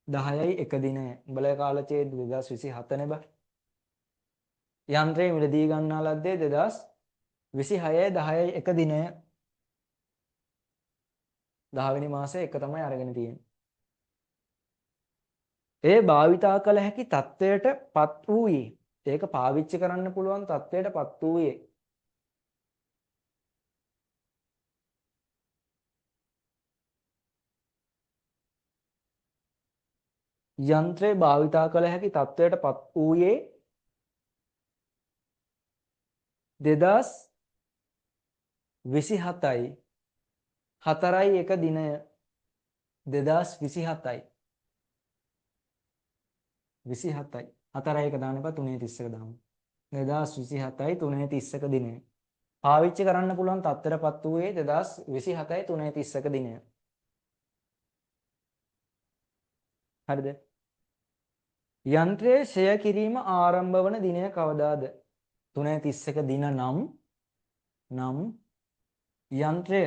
10යි එක දිනය. උඹලා කාල ඡේද 2027 නේ බා. යන්ත්‍රය මිලදී ගන්නා ලද්දේ 2026යි 10යි එක දිනය. 10 වෙනි මාසේ එක තමයි අරගෙන තියෙන්නේ. ඒ භාවිතා කළ හැකි තත්වයට පත් වූයේ. ඒක පාවිච්චි කරන්න පුළුවන් තත්වයට පත් වූයේ. යන්ත්‍රය භාවිතා කළ හැකි තත්වයට පත් වූයේ 2027යි 4යි එක දිනය. 2027යි 27යි 4යි එක දාන්න එපා 3:31 දාමු. 2027යි 3:31 දිනය. පාවිච්චි කරන්න පුළුවන් තත්ත්වයටපත් වූයේ 2027යි 3:31 දිනය. හරිද? යන්ත්‍රයේ ෂය කිරීම ආරම්භ වන දිනය කවදාද? 3:31 දින නම් යන්ත්‍රය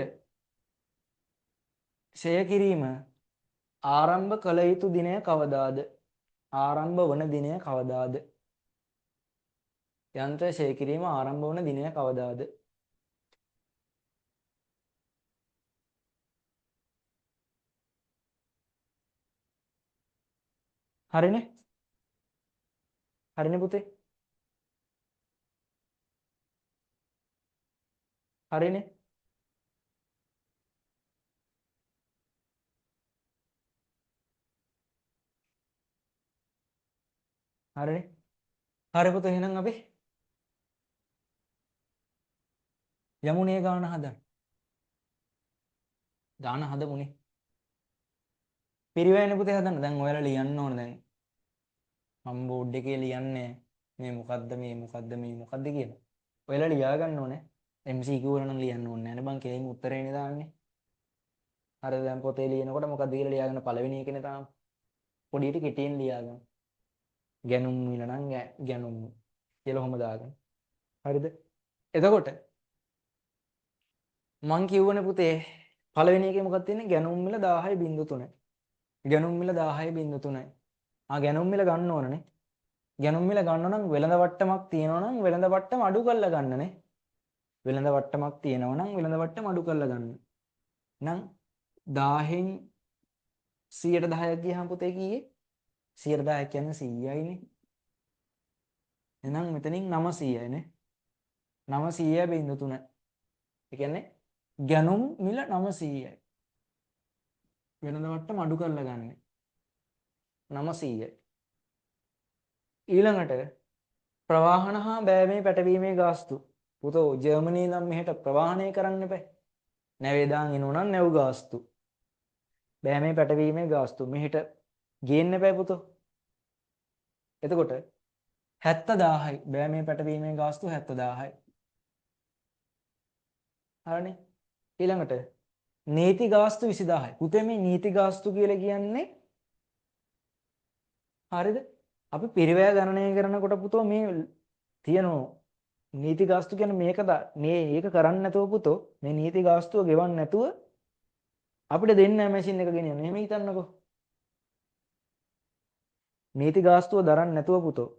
ෂය කිරීම ආරම්භ කළ යුතු දිනය කවදාද? ආරම්භ වන දිනය කවදාද? යන්ත්‍රය ෂය කිරීම ආරම්භ වන දිනය කවදාද? හරිනේ? හරිනේ පුතේ? හරිනේ? හරිනේ? හරි පුතේ එහෙනම් අපි යමුනේ ගාන හදන්න. ගාන හදමුනේ. පිරිවැයනේ පුතේ හදන්න. දැන් ඔයාලා ලියන්න ඕන දැන්. මම බෝඩ් එකේ ලියන්නේ මේ මොකද්ද මේ මොකද්ද මේ මොකද්ද කියලා. ඔයාලා ලියා ගන්න ඕනේ. MCQ වල නම් ලියන්න ඕනේ නැහැ නේ බං. කෙලින් උත්තරේනේ දාන්නේ. හරි දැන් පොතේ ලියනකොට මොකද්ද කියලා ලියාගන්න පළවෙනි එකනේ තාම. පොඩියට කෙටියෙන් ලියාගන්න. ගැනුම් මිල නම් ගැනුම් කියලා ඔහොම දාගන්න. හරිද? එතකොට මං කියවනේ පුතේ පළවෙනි එකේ මොකක්ද තියෙන්නේ? ගැනුම් මිල 10.3. ගැනුම් මිල 10.3. ගැනුම් මිල ගන්න ඕනනේ. ගැනුම් මිල ගන්න නම් වෙළඳ වට්ටමක් තියෙනවා නම් වෙළඳ වට්ටම අඩු කරලා ගන්නනේ. වෙළඳ වට්ටමක් තියෙනවා නම් වෙළඳ වට්ටම අඩු කරලා ගන්න. නම් 1000න් 110ක් ගියහම පුතේ කීයේ? 110 කියන්නේ 100යිනේ. එහෙනම් මෙතනින් 900යි නේ. 900.3. ඒ කියන්නේ ගැනුම් මිල 900යි. වෙළඳ වට්ටම අඩු කරලා ගන්න. 900යි. ඊළඟට ප්‍රවාහන හා බෑමේ පැටවීමේ ගාස්තු. පුතෝ ජර්මනියේ නම් මෙහෙට ප්‍රවාහනය කරන්න එපා. නැවේ දාන් එනවා නම් නැව් ගාස්තු. බෑමේ පැටවීමේ ගාස්තු මෙහෙට ගේන්න එපා පුතෝ. එතකොට 70000යි බෑමේ පැටවීමේ ගාස්තු 70000යි. හරිනේ. ඊළඟට නීති ගාස්තු 20000යි. පුතේ මේ නීති ගාස්තු කියලා කියන්නේ හරිද? අපි පිරිවැය ගණනය කරනකොට පුතෝ මේ තියෙනවා නීති ගාස්තු කියන්නේ මේක කරන්නේ නැතුව පුතෝ මේ නීති ගාස්තුව ගෙවන්න නැතුව අපිට දෙන්නේ නැහැ මැෂින් එක ගෙනියන්න. එහෙම හිතන්නකෝ. නීති ගාස්තුව දරන්න නැතුව පුතෝ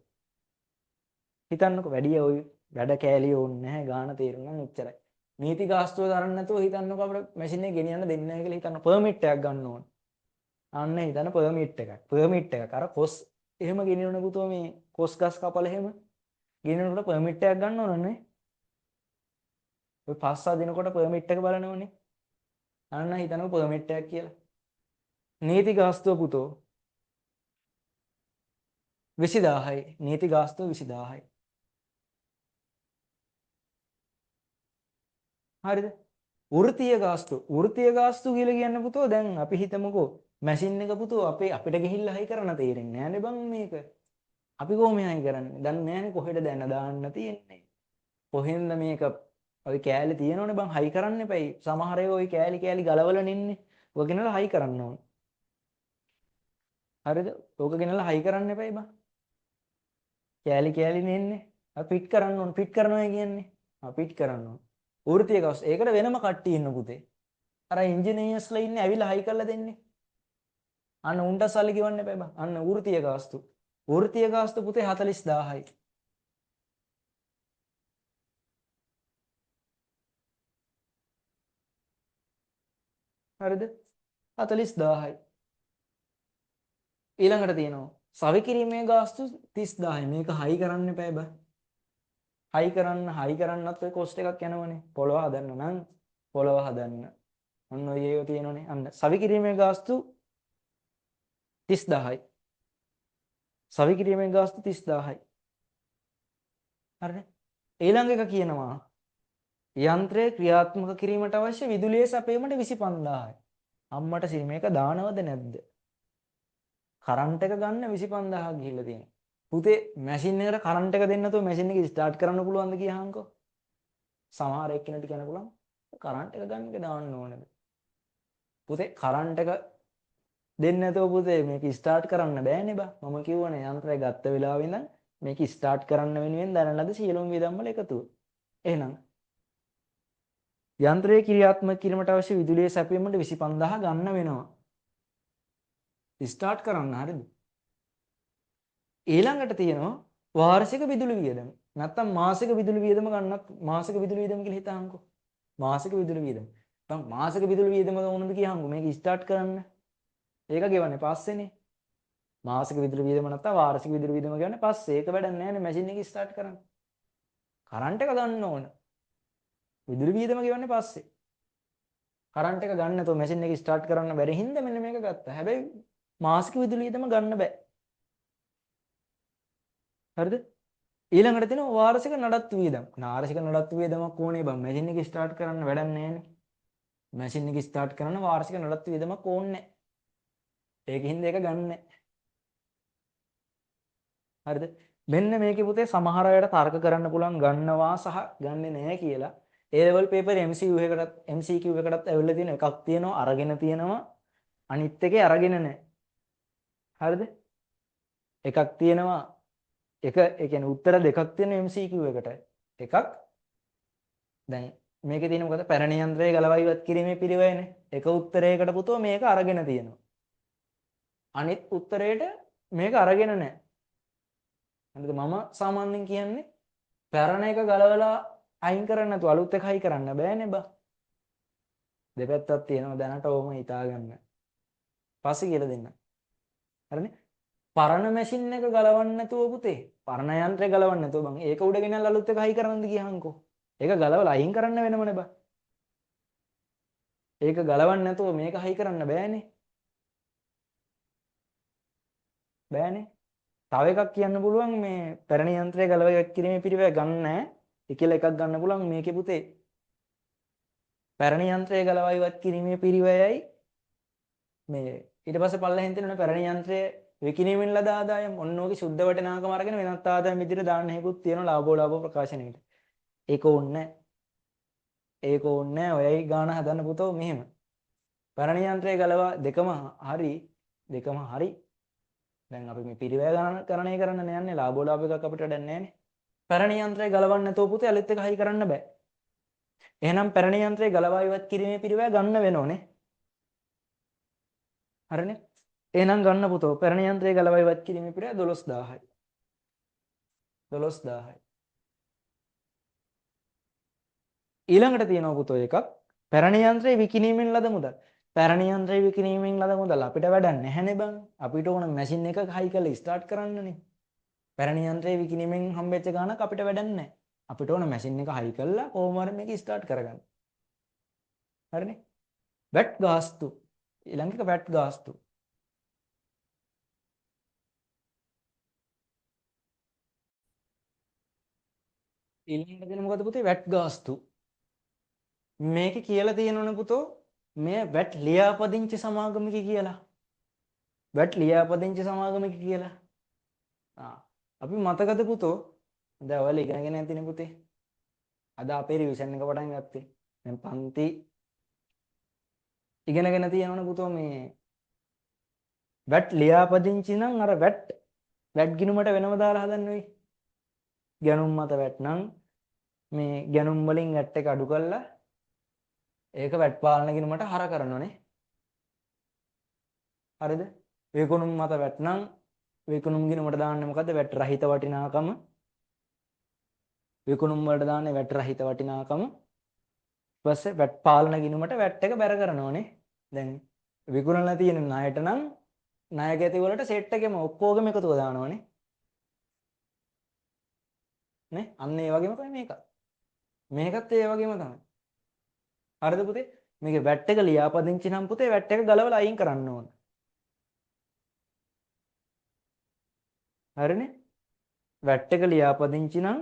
හිතන්නකෝ වැඩි ඔය වැඩ කෑලිය ඕනේ නැහැ ගාන තේරුම් නම් එච්චරයි. නීති ගාස්තුව දරන්න නැතුව හිතන්නකෝ අපිට මැෂින් එක ගෙනියන්න දෙන්නේ නැහැ කියලා හිතන්න පර්මිට් එකක් ගන්න ඕන. අන්න හිතන්න පර්මිට් එකක්. පර්මිට් එකක් අර කොස් එහෙම ගෙනියන්න පුතෝ මේ කොස් ගස් කපල එහෙම ගෙනියනකොට පර්මිට් එකක් ගන්න ඕනනේ. ඔය 5-6 දිනකට පර්මිට් එක බලනවනේ. අන්න හිතන්නකෝ පර්මිට් එකක් කියලා. නීති ගාස්තුව පුතෝ 20000යි. නීති ගාස්තුව 20000යි. හරිද? වෘත්තීය ගාස්තු. වෘත්තීය ගාස්තු කියලා කියන්නේ පුතෝ දැන් අපි හිතමුකෝ මැෂින් එක පුතෝ අපිට ගිහිල්ලා හයි කරන්න තේරෙන්නේ නෑනේ බං මේක. අපි කොහොම හයි කරන්නේ? දන්නේ නෑනේ කොහෙද දැන දාන්න තියෙන්නේ. කොහෙන්ද මේක ඔය කෑලි තියෙනවනේ බං හයි කරන්න එපයි. සමහර අය ওই කෑලි කෑලි ගලවලා නින්නේ. ඔක ගෙනලා හයි කරන්න ඕන. හරිද? ඕක ගෙනලා හයි කරන්න එපයි බං. කෑලි කෑලි නෙන්නේ. අපි ෆිට කරන්න ඕන. ෆිට කරනවා කියන්නේ. ෆිට කරන්න ඕන. වෘත්තීය ගාස්තු. ඒකට වෙනම කට්ටිය ඉන්න පුතේ. අර ඉංජිනේයර්ස්ලා ඉන්නේ ඇවිල්ලා හයි කරලා දෙන්නේ. අන්න උන්ට සල්ලි ගෙවන්න එපා බං. අන්න වෘත්තීය ගාස්තු. වෘත්තීය ගාස්තු පුතේ 40000යි. හරිද? 40000යි. ඊළඟට තියෙනවා සවි කිරීමේ ගාස්තු 30000යි. මේක හයි කරන්න එපා බං. හයි කරන්නත් ඔය කොස්ට් එකක් යනවනේ. පොළව හදන්න නම් පොළව හදන්න. ඔන්න ඔය ඒවා තියෙනවනේ. අන්න සවි කිරීමේ ගාස්තු 30000යි. සවි කිරීමේ ගාස්තු 30000යි. හරිනේ. ඊළඟ එක කියනවා යන්ත්‍රය ක්‍රියාත්මක කිරීමට අවශ්‍ය විදුලිය සැපයීමට 25000යි. අම්මට සිරි මේක දානවද නැද්ද? කරන්ට් එක ගන්න 25000ක් ගිහිල්ලා තියෙනවා. පුතේ මැෂින් එකට කරන්ට් එක දෙන්න නැතුව මැෂින් එක ස්ටාර්ට් කරන්න පුළුවන්ද කියහන්කෝ? සමහර එක්කෙනෙක්ට කියන්න පුළුවන් කරන්ට් එක ගන්න එක දාන්න ඕනද? පුතේ කරන්ට් එක දෙන්නේ නැතුව පුතේ මේක ස්ටාර්ට් කරන්න බෑනේ බා. මම කිව්වනේ යන්ත්‍රය ගත්ත වෙලාවෙ ඉඳන් මේක ස්ටාර්ට් කරන්න වෙනුවෙන් දැන ලද සියලුම වියදම් වල එකතුව. එහෙනම් යන්ත්‍රය ක්‍රියාත්මක කිරීමට අවශ්‍ය විදුලිය සැපයීමට 25000 ගන්න වෙනවා. ස්ටාර්ට් කරන්න හරිද? ඊළඟට තියෙනවා වාර්ෂික විදුලි වියදම. නැත්තම් මාසික විදුලි වියදම ගන්නත් මාසික විදුලි වියදම කියලා හිතාංකෝ. මාසික විදුලි වියදම. නැත්තම් මාසික විදුලි වියදම ඕනද කියහන්කෝ මේක ස්ටාර්ට් කරන්න. ඒක ගෙවන්නේ පස්සේනේ. මාසික විදුලි වියදම නැත්තම් වාර්ෂික විදුලි වියදම ගෙවන්නේ පස්සේ. ඒක වැඩක් නැහැ නේ මැෂින් එක ස්ටාර්ට් කරන්න. කරන්ට් එක ගන්න ඕන. විදුලි වියදම ගෙවන්නේ පස්සේ. කරන්ට් එක ගන්න නැතුව මැෂින් එක ස්ටාර්ට් කරන්න බැරි හින්දා මෙන්න මේක ගත්තා. හැබැයි මාසික විදුලි වියදම ගන්න බෑ. හරිද? ඊළඟට තියෙනවා වාර්ෂික නඩත්තු වියදම්. වාර්ෂික නඩත්තු වියදමක් ඕනේ බං. මැෂින් එක ස්ටාර්ට් කරන්න වැඩක් නැහැනේ. මැෂින් එක ස්ටාර්ට් කරන්න වාර්ෂික නඩත්තු වියදමක් ඕනේ නැහැ. ඒකින්ද ඒක ගන්න නැහැ. හරිද? මෙන්න මේකේ පුතේ සමහර අයට තර්ක කරන්න පුළුවන් ගන්නවා සහ ගන්නෙ නැහැ කියලා. A level paper MCQ එකකටත් ඇවිල්ලා තියෙන එකක් තියෙනවා අරගෙන තියෙනවා. අනිත් එකේ අරගෙන නැහැ. හරිද? එකක් තියෙනවා ඒ කියන්නේ උත්තර දෙකක් තියෙනවා MCQ එකට. එකක් දැන් මේකේ තියෙන මොකද පැරණි යන්ත්‍රයේ ගලවා ඉවත් කිරීමේ පිළිවෙයනේ. එක උත්තරයකට පුතෝ මේක අරගෙන තියෙනවා. අනිත් උත්තරේට මේක අරගෙන නැහැ. හරිද? මම සාමාන්‍යයෙන් කියන්නේ පැරණ එක ගලවලා අයින් කරන්න නැතුව අලුත් එක හයි කරන්න බෑනේ බා. දෙපැත්තක් තියෙනවා දැනට ඕම හිතාගන්න. පස්සේ කියලා දෙන්න. හරිනේ? පරණ මැෂින් එක ගලවන්න නැතුව පුතේ පරණ යන්ත්‍රය ගලවන්න නැතුව බං ඒක උඩ ගෙනල්ලා අලුත් එක හයි කරන්නද කියහන්කෝ. ඒක ගලවලා අයින් කරන්න වෙනවනේ බා. ඒක ගලවන්න නැතුව මේක හයි කරන්න බෑනේ. බෑනේ. තව එකක් කියන්න පුළුවන් මේ පැරණි යන්ත්‍රය ගලවා ඉවත් කිරීමේ පිළිවෙල ගන්න නැහැ. ඒ කියලා එකක් ගන්න පුළුවන් මේකේ පුතේ. පැරණි යන්ත්‍රය ගලවා ඉවත් කිරීමේ පිළිවෙලයි මේ ඊට පස්සේ පල්ලෙහෙන් තියෙන පැරණි යන්ත්‍රය විකිණීමෙන් ලද ආදායම් ඔන්න ඕකේ සුද්ධ වටිනාකම අරගෙන වෙනත් ආදායම් විදිහට දාන්න හේකුත් තියෙනවා ලාභෝ ප්‍රකාශනෙට. ඒක ඕනේ ඒක ඕනේ ඔයයි ගාන හදන්න පුතෝ මෙහෙම. පැරණි යන්ත්‍රය ගලවා දෙකම හරි. දැන් අපි මේ පිරිවැය ගණනය කරන්න යන්නේ ලාභෝ ලාභ එකක් අපිට වැඩක් නැහැ නේ. පැරණි යන්ත්‍රය ගලවන්න නැතුව පුතේ අලුත් එක හයි කරන්න බෑ. එහෙනම් පැරණි යන්ත්‍රය ගලවා ඉවත් කිරීමේ පිරිවැය ගන්න වෙනෝනේ. හරිනේ? එහෙනම් ගන්න පුතෝ පැරණි යන්ත්‍රය ගලවා ඉවත් කිරීමේ පිරිවැය 12000යි. 12000යි. ඊළඟට තියෙනවා පුතෝ එකක් පැරණි යන්ත්‍රය විකිණීමෙන් ලද මුදල්. පැරණි යන්ත්‍රය විකිණීමෙන් ලද මුදල් අපිට වැඩක් නැහැනේ බං. අපිට ඕන මැෂින් එකක් හයි කරලා ස්ටාර්ට් කරන්නනේ. පැරණි යන්ත්‍රය විකිණීමෙන් හම්බෙච්ච ගාණක් අපිට වැඩක් නැහැ. අපිට ඕන මැෂින් එක හයි කරලා කොහොම හරි මේක ස්ටාර්ට් කරගන්න. හරිනේ? වැට් ගාස්තු. ඊළඟ එක වැට් ගාස්තු. ඊළඟට දෙන මොකද පුතේ වැට් ගාස්තු. මේකේ කියලා තියෙනවනේ පුතෝ මේ වැට් ලියාපදිංචි සමාගමක කියලා. වැට් ලියාපදිංචි සමාගමක කියලා. අපි මතකද පුතෝ දැන් ඔයාලා ඉගෙනගෙන ඇතිනේ පුතේ. අද අපේ රිවිෂන් එක පටන් ගත්තේ. දැන් පන්ති ඉගෙනගෙන තියෙනවනේ පුතෝ මේ වැට් ලියාපදිංචි නම් අර වැට් ගිණුමට වෙනම දාලා හදන්න වෙයි. ගැනුම් මත වැට් නම් මේ ගැනුම් වලින් වැට් එක අඩු කරලා ඒක වැට් පාලන ගිණුමට හර කරනවනේ. හරිද? විකුණුම් මත වැට් නම් විකුණුම් ගිණුමට දාන්නේ මොකද්ද? වැට් රහිත වටිනාකම. විකුණුම් වලට දාන්නේ වැට් රහිත වටිනාකම. ඊපස්සේ වැට් පාලන ගිණුමට වැට් එක බැර කරනවනේ. දැන් විකුණලා තියෙන ණයට නම් ණය ගැති වලට සෙට් එකෙම ඔක්කොගම එකතුව දානවනේ. නේ? අන්න ඒ වගේම තමයි මේක. මේකත් ඒ වගේම තමයි. හරිද පුතේ? මේකේ වැට් එක ලියාපදිංචි නම් පුතේ වැට් එක ගලවලා අයින් කරන්න ඕන. හරිනේ? වැට් එක ලියාපදිංචි නම්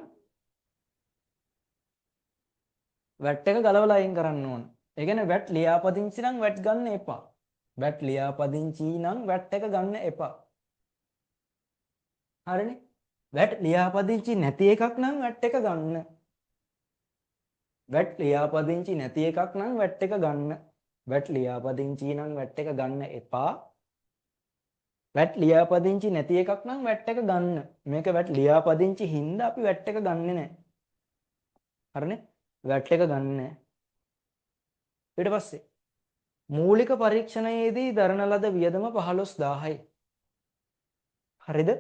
වැට් එක ගලවලා අයින් කරන්න ඕන. ඒ කියන්නේ වැට් ලියාපදිංචි නම් වැට් ගන්න එපා. වැට් ලියාපදිංචි නම් වැට් එක ගන්න එපා. හරිනේ? වැට් ලියාපදිංචි නැති එකක් නම් වැට් එක ගන්න. වැට් ලියාපදිංචි නැති එකක් නම් වැට් එක ගන්න. වැට් ලියාපදිංචි නම් වැට් එක ගන්න එපා. වැට් ලියාපදිංචි නැති එකක් නම් වැට් එක ගන්න. මේක වැට් ලියාපදිංචි හින්දා අපි වැට් එක ගන්නෙ නැහැ. හරිනේ? වැට් එක ගන්නෙ නැහැ. ඊට පස්සේ මූලික පරීක්ෂණයේදී දරන ලද වියදම 15000යි. හරිද?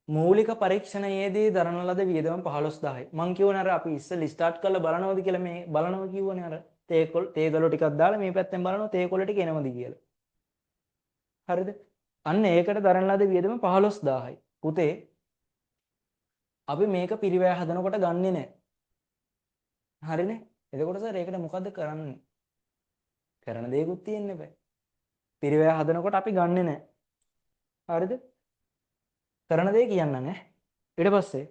මූලික පරීක්ෂණයේදී දරන ලද වියදම 15000යි. මං කියවනේ අර අපි ඉස්සෙල් ස්ටාර්ට් කරලා බලනවද කියලා මේ බලනවා කියවනේ අර තේගොල්ල ටිකක් දාලා මේ පැත්තෙන් බලනවා තේකොළ ටික එනවද කියලා. හරිද? අන්න ඒකට දරන ලද වියදම 15000යි. පුතේ අපි මේක පිරිවැය හදනකොට ගන්නෙ නැහැ. හරිනේ? එතකොට සර් ඒකට මොකද්ද කරන්නේ? කරන දේකුත් තියෙන්න බෑ. පිරිවැය හදනකොට අපි ගන්නෙ නැහැ. හරිද? කරන දේ කියන්න නේ. ඊට පස්සේ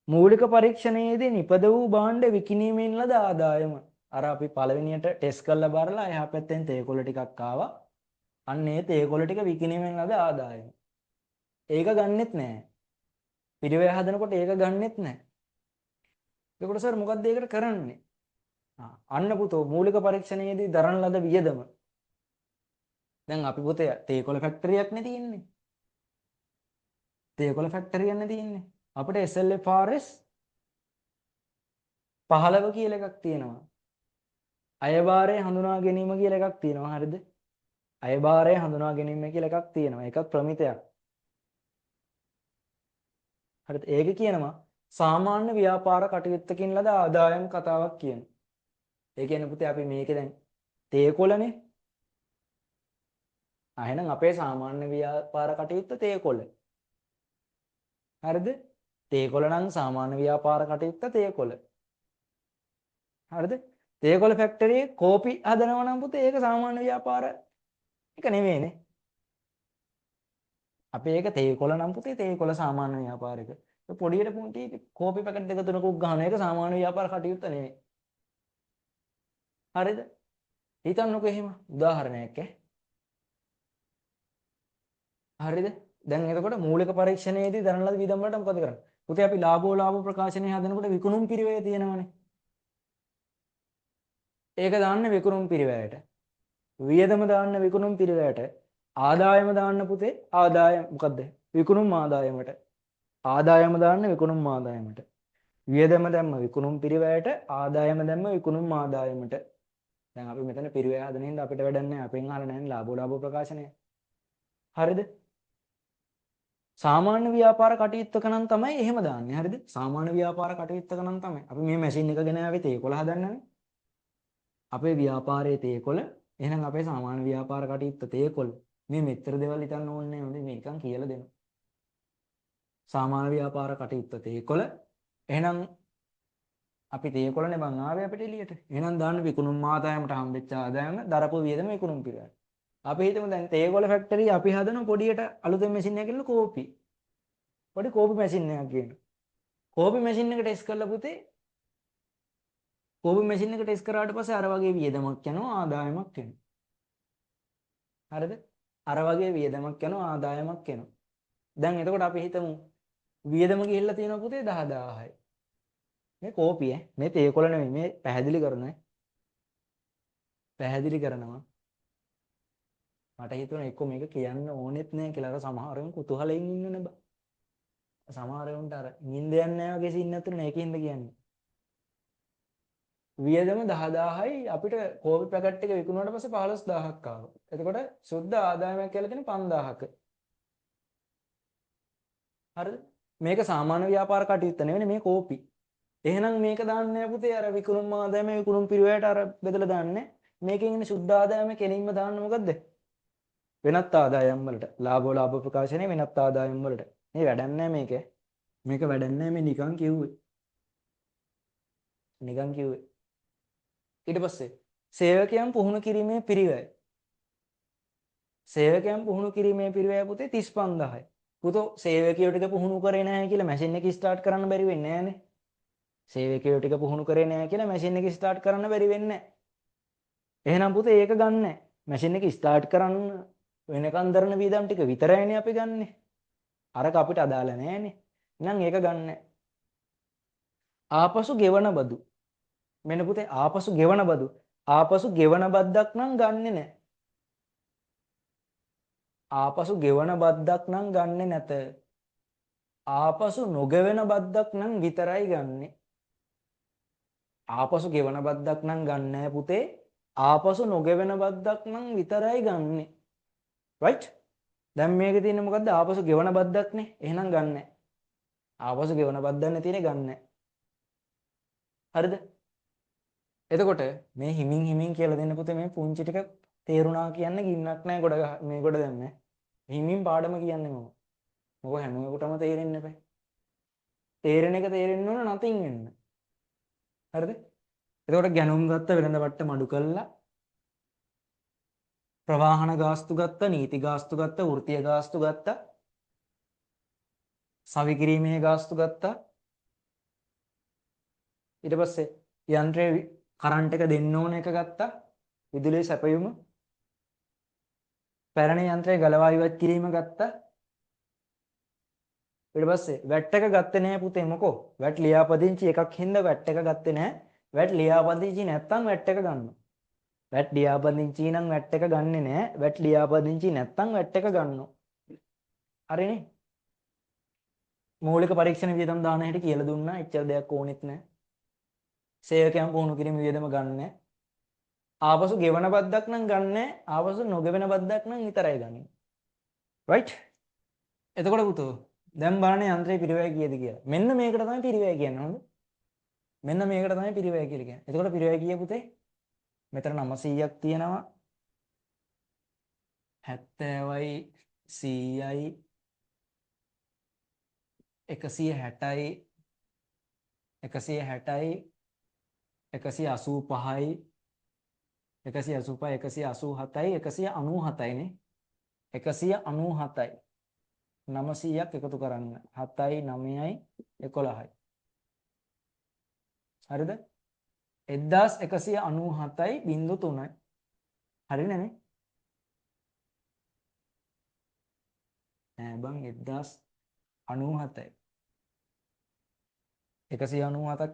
මූලික පරීක්ෂණයේදී නිපද වූ භාණ්ඩ විකිණීමෙන් ලද ආදායම. අර අපි පළවෙනියට ටෙස්ට් කරලා බලලා එහා පැත්තෙන් තේකොළ ටිකක් ආවා. අන්න ඒ තේකොළ ටික විකිණීමෙන් ලද ආදායම. ඒක ගන්නෙත් නැහැ. පිරිවැය හදනකොට ඒක ගන්නෙත් නැහැ. එතකොට සර් මොකක්ද ඒකට කරන්නේ? අන්න පුතෝ මූලික පරීක්ෂණයේදී දරන ලද වියදම. දැන් අපි පුතේ තේකොළ ෆැක්ටරියක් නේ තියෙන්නේ. තේකොළ ෆැක්ටරියක් නේ තියෙන්නේ. අපිට SLFRS 15 කියලා එකක් තියෙනවා. අයභාරය හඳුනා ගැනීම කියලා එකක් තියෙනවා. හරිද? අයභාරය හඳුනා ගැනීම කියලා එකක් තියෙනවා. ඒක ප්‍රමිතයක්. හරිද? ඒක කියනවා සාමාන්‍ය ව්‍යාපාර කටයුත්තකින් ලද ආදායම් කතාවක් කියනවා. ඒ කියන්නේ පුතේ අපි මේකේ දැන් තේකොළනේ. එහෙනම් අපේ සාමාන්‍ය ව්‍යාපාර කටයුත්ත තේකොළ. හරිද? තේකොළ නම් සාමාන්‍ය ව්‍යාපාර කටයුත්ත තේකොළ. හරිද? තේකොළ ෆැක්ටරියේ කෝපි හදනවා නම් පුතේ ඒක සාමාන්‍ය ව්‍යාපාර එක නෙවෙයිනේ. අපි ඒක තේකොළ නම් පුතේ තේකොළ සාමාන්‍ය ව්‍යාපාරික. පොඩියට පුංටි කෝපි පැකට් දෙක තුනකුත් ගන්න එක සාමාන්‍ය ව්‍යාපාර කටයුත්ත නෙවෙයි. හරිද? හිතන්නකෝ එහෙම උදාහරණයක් හරිද? දැන් එතකොට මූලික පරීක්ෂණයේදී දරන ලද වියදම් වලට මොකද කරන්නේ? පුතේ අපි ලාභ ප්‍රකාශනය හදනකොට විකුණුම් පිරිවැය තියෙනවනේ. ඒක දාන්න විකුණුම් පිරිවැයට. වියදම දාන්න විකුණුම් පිරිවැයට. ආදායම දාන්න පුතේ ආදායම මොකද්ද? විකුණුම් ආදායමට. ආදායම දාන්න විකුණුම් ආදායමට. වියදම දැම්ම විකුණුම් පිරිවැයට ආදායම දැම්ම විකුණුම් ආදායමට. දැන් අපි මෙතන පිරිවැය හදන හින්දා අපිට වැඩක් නැහැ. අපෙන් අහලා නැහැ ලාභ ප්‍රකාශනය. හරිද? සාමාන්‍ය ව්‍යාපාර කටයුත්තක නම් තමයි එහෙම දාන්නේ. හරිද? සාමාන්‍ය ව්‍යාපාර කටයුත්තක නම් තමයි. අපි මේ මැෂින් එක ගෙන ආවේ තේකොළ හදන්නනේ. අපේ ව්‍යාපාරයේ තේකොළ. එහෙනම් අපේ සාමාන්‍ය ව්‍යාපාර කටයුත්ත තේකොළ. මේ මෙච්චර දේවල් හිතන්න ඕනේ නැහැ. මේ නිකන් කියලා දෙනවා. සාමාන්‍ය ව්‍යාපාර කටයුත්ත තේකොළ. එහෙනම් අපි තේකොළනේ බං ආවේ අපිට එළියට. එහෙනම් දාන්න විකුණුම් ආදායමට හම්බෙච්ච ආදායම දරපු වියදම විකුණුම් පිළිවෙල. අපි හිතමු දැන් තේකොළ ෆැක්ටරිය අපි හදන පොඩියට අලුතෙන් මැෂින් එකක් ගිහලා කෝපි. පොඩි කෝපි මැෂින් එකක් ගේනවා. කෝපි මැෂින් එක ටෙස්ට් කරලා පුතේ කෝපි මැෂින් එක ටෙස්ට් කරාට පස්සේ අර වගේ වියදමක් යනවා ආදායමක් එනවා. හරිද? අර වගේ වියදමක් යනවා ආදායමක් එනවා. දැන් එතකොට අපි හිතමු වියදම ගිහිල්ලා තියෙනවා පුතේ 10000යි. මේ කෝපි මේ තේකොළ නෙමෙයි මේ පැහැදිලි කරනවා. පැහැදිලි කරනවා. මට හිතුණා එක්ක මේක කියන්න ඕනෙත් නෑ කියලා. අර සමහරවම කුතුහලයෙන් ඉන්නනේ බා. සමහරවන්ට අර නිින්ද යන්නේ නැහැ වගේ සීන් නැතුනේ ඒකින්ද කියන්නේ. වියදම 10000යි අපිට කෝපි පැකට් එක විකුණුවාට පස්සේ 15000ක් ආවා. එතකොට සුද්ධ ආදායමක් කියලා තියෙන 5000ක. හරිද? මේක සාමාන්‍ය ව්‍යාපාර කටයුත්ත නෙවෙයි මේ කෝපි. එහෙනම් මේක දාන්නේ පුතේ අර විකුණුම් ආදායම විකුණුම් පිරිවැයට අර බෙදලා දාන්නේ. මේකෙන් ඉන්නේ සුද්ධ ආදායම කෙලින්ම දාන්න මොකද්ද? වෙනත් ආදායම් වලට. ලාභ ප්‍රකාශනයේ වෙනත් ආදායම් වලට. මේ වැඩක් නැහැ මේක. මේක වැඩක් නැහැ මේ නිකන් කිව්වේ. නිකන් කිව්වේ. ඊට පස්සේ සේවකයන් පුහුණු කිරීමේ පිරිවැය. සේවකයන් පුහුණු කිරීමේ පිරිවැය පුතේ 35000යි. පුතෝ සේවකයෝ ටික පුහුණු කරේ නැහැ කියලා මැෂින් එක ස්ටාර්ට් කරන්න බැරි වෙන්නේ නැහනේ. සේවකයෝ ටික පුහුණු කරේ නැහැ කියලා මැෂින් එක ස්ටාර්ට් කරන්න බැරි වෙන්නේ නැහැ. එහෙනම් පුතේ ඒක ගන්නෑ. මැෂින් එක ස්ටාර්ට් කරන්න වෙනකන් දරන වීදම් ටික විතරයිනේ අපි ගන්නෙ. අරක අපිට අදාළ නැහැනේ. එහෙනම් ඒක ගන්නෑ. ආපසු ගෙවන බදු. මෙන්න පුතේ ආපසු ගෙවන බදු. ආපසු ගෙවන බද්දක් නම් ගන්නෙ නැහැ. ආපසු ගෙවන බද්දක් නම් ගන්නෙ නැත. ආපසු නොගෙවන බද්දක් නම් විතරයි ගන්නෙ. ආපසු ගෙවන බද්දක් නම් ගන්නෑ පුතේ. ආපසු නොගෙවන බද්දක් නම් විතරයි ගන්නෙ. right? දැන් මේකේ තියෙන්නේ මොකද්ද? ආපසු ගෙවන බද්දක්නේ. එහෙනම් ගන්නෑ. ආපසු ගෙවන බද්දක්නේ තියෙන්නේ ගන්නෑ. හරිද? එතකොට මේ හිමින් කියලා දෙන්න පුතේ මේ පුංචි ටික තේරුණා කියන්න ගින්නක් නැහැ ගොඩ මේ ගොඩ දැම්මේ. හිමින් පාඩම කියන්නේ මොකද? මොකද හැම එකටම තේරෙන්න එපා. තේරෙන එක තේරෙන්න ඕන nothing වෙන්න. හරිද? එතකොට ගැනුම් ගත්ත වෙළඳ වට්ට මඩු කළා. ප්‍රවාහන ගාස්තු ගත්ත, නීති ගාස්තු ගත්ත, වෘත්තීය ගාස්තු ගත්ත. සවි කිරීමේ ගාස්තු ගත්තා. ඊට පස්සේ යන්ත්‍රයේ කරන්ට් එක දෙන්න ඕන එක ගත්තා. විදුලිය සැපයුම. පැරණි යන්ත්‍රයේ ගලවා ඉවත් කිරීම ගත්තා. ඊට පස්සේ වැට් එක ගත්තේ නැහැ පුතේ මොකෝ? වැට් ලියාපදිංචි එකක් හින්දා වැට් එක ගත්තේ නැහැ. වැට් ලියාපදිංචි නැත්තම් වැට් එක ගන්නවා. වැට් ලියාපදිංචි නම් වැට් එක ගන්නෙ නැහැ. වැට් ලියාපදිංචි නැත්තම් වැට් එක ගන්නවා. හරිනේ? මූලික පරීක්ෂණ වියදම් දාන හැටි කියලා දුන්නා. එච්චර දෙයක් ඕනෙත් නැහැ. සේවකයන් පුහුණු කිරීම වියදම ගන්න. ආපසු ගෙවන බද්දක් නම් ගන්න. ආපසු නොගෙවන බද්දක් නම් විතරයි ගන්න. right? එතකොට පුතෝ දැන් බලන්න යන්ත්‍රයේ පිරිවැය කීයද කියලා. මෙන්න මේකට තමයි පිරිවැය කියන්නේ. හොඳ. මෙන්න මේකට තමයි පිරිවැය කියලා කියන්නේ. එතකොට පිරිවැය කීය පුතේ? මෙතන 900ක් තියෙනවා. 70යි 100යි 160යි 160යි 185යි 185යි 187යි 197යි නේ 197යි 900ක් එකතු කරන්න 7යි 9යි 11යි හරිද 1197යි 0.3යි හරිනේ නේ නෑ බං 1097යි 197ක්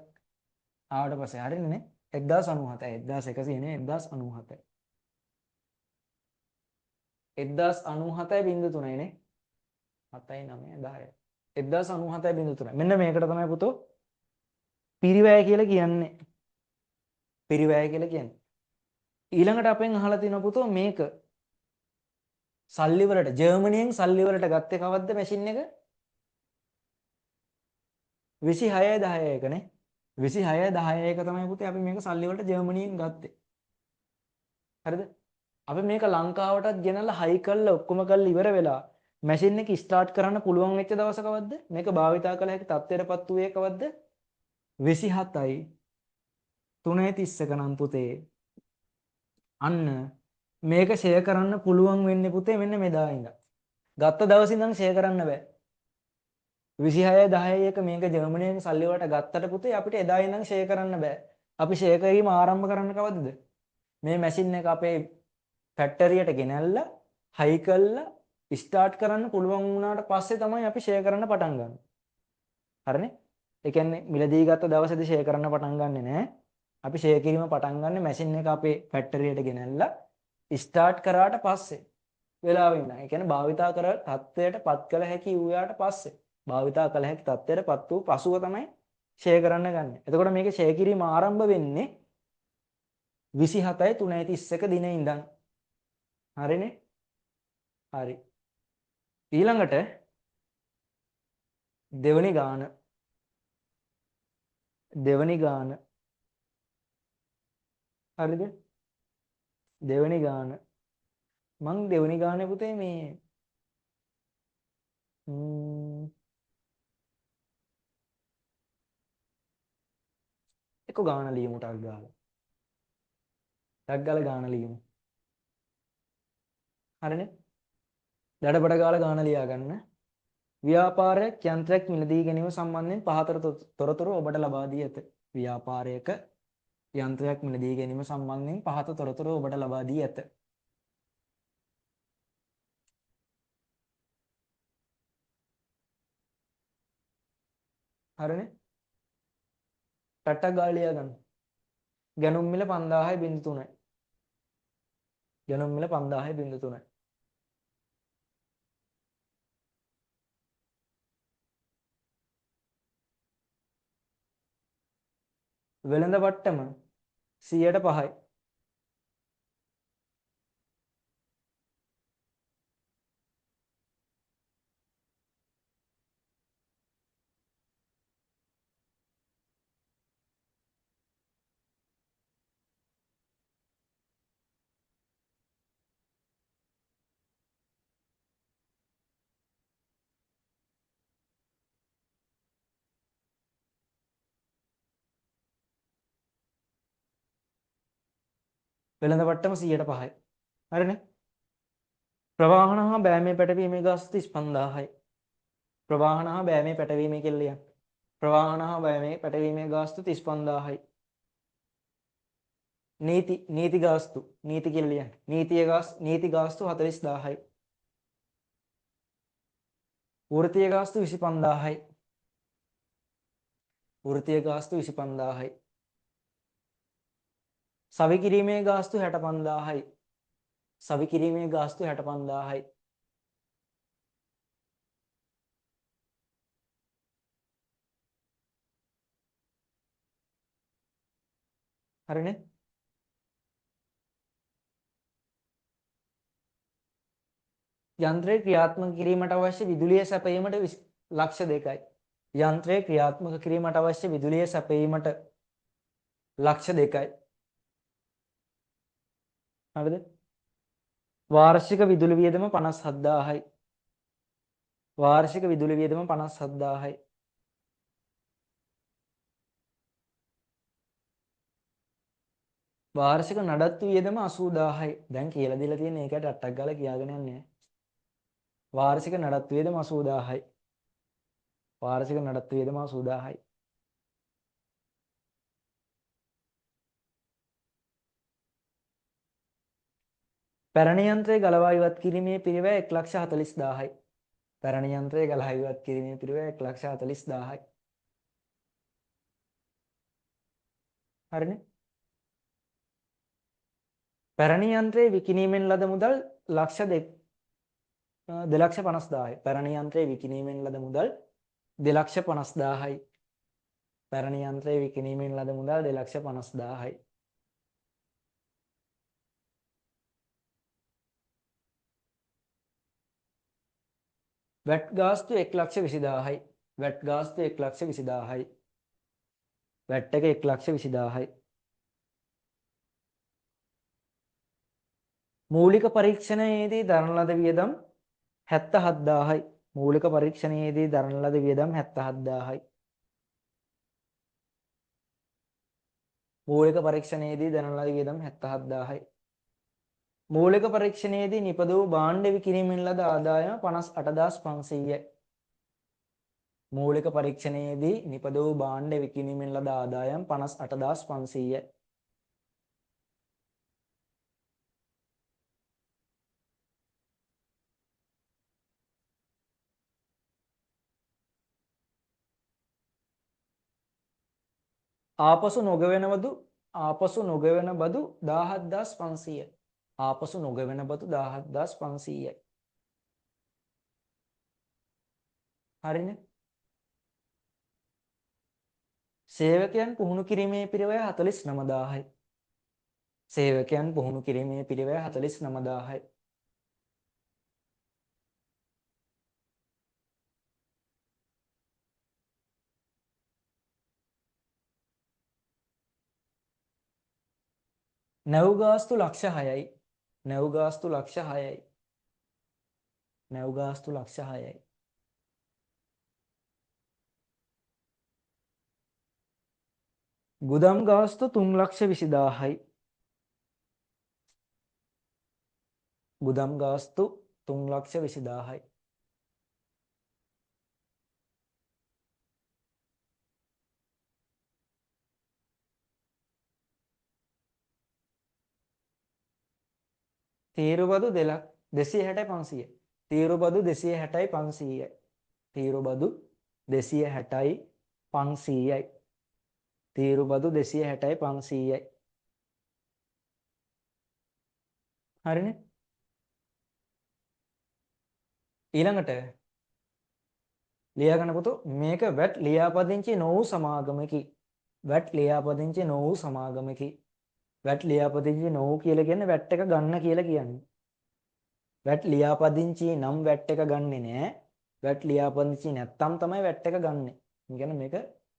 ආවට පස්සේ හරිනේ නේ 1097යි 1100 නේ 1097යි 1097යි 0.3යි නේ 7යි 9යි 10යි 1097යි 0.3යි මෙන්න මේකට තමයි පුතෝ පිරිවැය කියලා කියන්නේ පිරිවැය කියලා කියන්නේ ඊළඟට අපෙන් අහලා තිනවා පුතෝ මේක සල්ලි වලට ජර්මනියෙන් සල්ලි වලට ගත්තේ කවද්ද මැෂින් එක 26.10 නේ 26.10 තමයි පුතේ අපි මේක සල්ලි වලට ජර්මනියෙන් ගත්තේ හරිද අපි මේක ලංකාවටත් ගෙනල්ලා හයි කරලා ඔක්කොම කරලා ඉවර වෙලා මැෂින් එක ස්ටාර්ට් කරන්න පුළුවන් වෙච්ච දවස කවද්ද මේක භාවිතා කළ හැකි තත්ත්වයටපත් වූයේ කවද්ද 27යි 3:31 නම් පුතේ අන්න මේක ෂෙයා කරන්න පුළුවන් වෙන්නේ පුතේ මෙන්න මෙදා ඉඳන් ගත්ත දවසේ ඉඳන් ෂෙයා කරන්න බෑ 26.10 එක මේක ජර්මනියෙන් සල්ලි වලට ගත්තට පුතේ අපිට එදා ඉඳන් ෂෙයා කරන්න බෑ අපි ෂෙයා කිරීම ආරම්භ කරන්න කවද්ද මේ මැෂින් එක අපේ ෆැක්ටරියට ගෙනල්ලා හයි කළා ස්ටාර්ට් කරන්න පුළුවන් වුණාට පස්සේ තමයි අපි ෂෙයා කරන්න පටන් ගන්න. හරිනේ? ඒ කියන්නේ මිලදී ගත්ත දවසේදී ෂෙයා කරන්න පටන් ගන්නෙ නෑ. අපි ෂෙයා කිරීම පටන් ගන්න මැෂින් එක අපේ ෆැක්ටරියට ගෙනල්ලා ස්ටාර්ට් කරාට පස්සේ වෙලාවෙ ඉඳන්. ඒ කියන්නේ භාවිතා කර තත්ත්වයට පත් කළ හැකි වූයාට පස්සේ භාවිතා කළ හැකි තත්ත්වයට පත් වූ පසුව තමයි ෂෙයා කරන්න ගන්න. එතකොට මේකේ ෂෙයා කිරීම ආරම්භ වෙන්නේ 27/3/31 දිනේ ඉඳන්. හරිනේ? හරි. ඊළඟට දෙවනි ගාන හරිද? දෙවනි ගාන මං දෙවනි ගානේ පුතේ මේ එක ගාන ලියමු ටක් ගාලා. ටක් ගාලා ගාන ලියමු. හරිනේ? දඩබඩ ගාලා ගාන ලියා ගන්න. ව්‍යාපාරයක් යන්ත්‍රයක් මිලදී ගැනීම සම්බන්ධයෙන් පහතර තොරතුරු ඔබට ලබා දී ඇත. ව්‍යාපාරයක යන්ත්‍රයක් මිලදී ගැනීම සම්බන්ධයෙන් පහත තොරතුරු ඔබට ලබා දී ඇත. හරිනේ? ටට්ටක් ගාලා ලියා ගන්න. ගැනුම් මිල 5000.3යි. ගැනුම් මිල 5000.3යි. වෙළඳ වට්ටම 100%යි. වෙළඳ වට්ටම 100%යි. හරිනේ? ප්‍රවාහන හා බෑමේ පැටවීමේ ගාස්තු 35000යි. ප්‍රවාහන හා බෑමේ පැටවීමේ කියලා ලියන්න. ප්‍රවාහන හා බෑමේ පැටවීමේ ගාස්තු 35000යි. නීති ගාස්තු නීති කියලා ලියන්න. නීති ගාස්තු 40000යි. වෘත්තීය ගාස්තු 25000යි. වෘත්තීය ගාස්තු 25000යි. සවි කිරීමේ ගාස්තු 65000යි. සවි කිරීමේ ගාස්තු 65000යි. හරිනේ? යන්ත්‍රය ක්‍රියාත්මක කිරීමට අවශ්‍ය විදුලිය සැපයීමට ලක්ෂ 2යි. යන්ත්‍රය ක්‍රියාත්මක කිරීමට අවශ්‍ය විදුලිය සැපයීමට ලක්ෂ 2යි. හරිද? වාර්ෂික විදුලි වියදම 57000යි. වාර්ෂික විදුලි වියදම 57000යි. වාර්ෂික නඩත්තු වියදම 80000යි. දැන් කියලා දීලා තියෙන එකට අටක් ගාලා කියාගෙන යන්නේ. වාර්ෂික නඩත්තු වියදම 80000යි. වාර්ෂික නඩත්තු වියදම 80000යි. පැරණි යන්ත්‍රය ගලවා ඉවත් කිරීමේ පිරිවැය 140000යි. පැරණි යන්ත්‍රය ගලවා ඉවත් කිරීමේ පිරිවැය 140000යි. හරිනේ? පැරණි යන්ත්‍රයේ විකිණීමෙන් ලද මුදල් ලක්ෂ 2,50,000යි. පැරණි යන්ත්‍රයේ විකිණීමෙන් ලද මුදල් 2,50,000යි. පැරණි යන්ත්‍රයේ විකිණීමෙන් ලද මුදල් 2,50,000යි. වැට් ගාස්තු 1,20,000යි. වැට් ගාස්තු 1,20,000යි. වැට් එක 1,20,000යි. මූලික පරීක්ෂණයේදී දරන ලද වියදම් 77,000යි. මූලික පරීක්ෂණයේදී දරන ලද වියදම් 77,000යි. මූලික පරීක්ෂණයේදී දරන ලද වියදම් 77,000යි. මූලික පරීක්ෂණයේදී නිපද වූ භාණ්ඩ විකිණීමෙන් ලද ආදායම 58,500යි. මූලික පරීක්ෂණයේදී නිපද වූ භාණ්ඩ විකිණීමෙන් ලද ආදායම් 58,500යි. ආපසු නොගෙවෙන බදු 17500යි. ආපසු නොගෙවෙන බදු 17500යි. හරිනේ? සේවකයන් පුහුණු කිරීමේ පිරිවැය 49000යි. සේවකයන් පුහුණු කිරීමේ පිරිවැය 49000යි. නැව් ගාස්තු ලක්ෂ 6යි. නැව් ගාස්තු ලක්ෂ 6යි. නැව් ගාස්තු ලක්ෂ 6යි. ගුදම් ගාස්තු 320000යි. ගුදම් ගාස්තු 320000යි. තීරුබදු 260යි 500යි. තීරුබදු 260යි 500යි. තීරුබදු 260යි 500යි. තීරුබදු 260යි 500යි. හරිනේ? ඊළඟට ලියාගන්න පුතෝ මේක වැට් ලියාපදිංචි නො වූ සමාගමකි. වැට් ලියාපදිංචි නො වූ සමාගමකි. වැට් ලියාපදිංචි නො වූ කියලා කියන්නේ වැට් එක ගන්න කියලා කියන්නේ. වැට් ලියාපදිංචි නම් වැට් එක ගන්නෙ නෑ. වැට් ලියාපදිංචි නැත්තම් තමයි වැට් එක ගන්නෙ. ඒ කියන්නේ මේක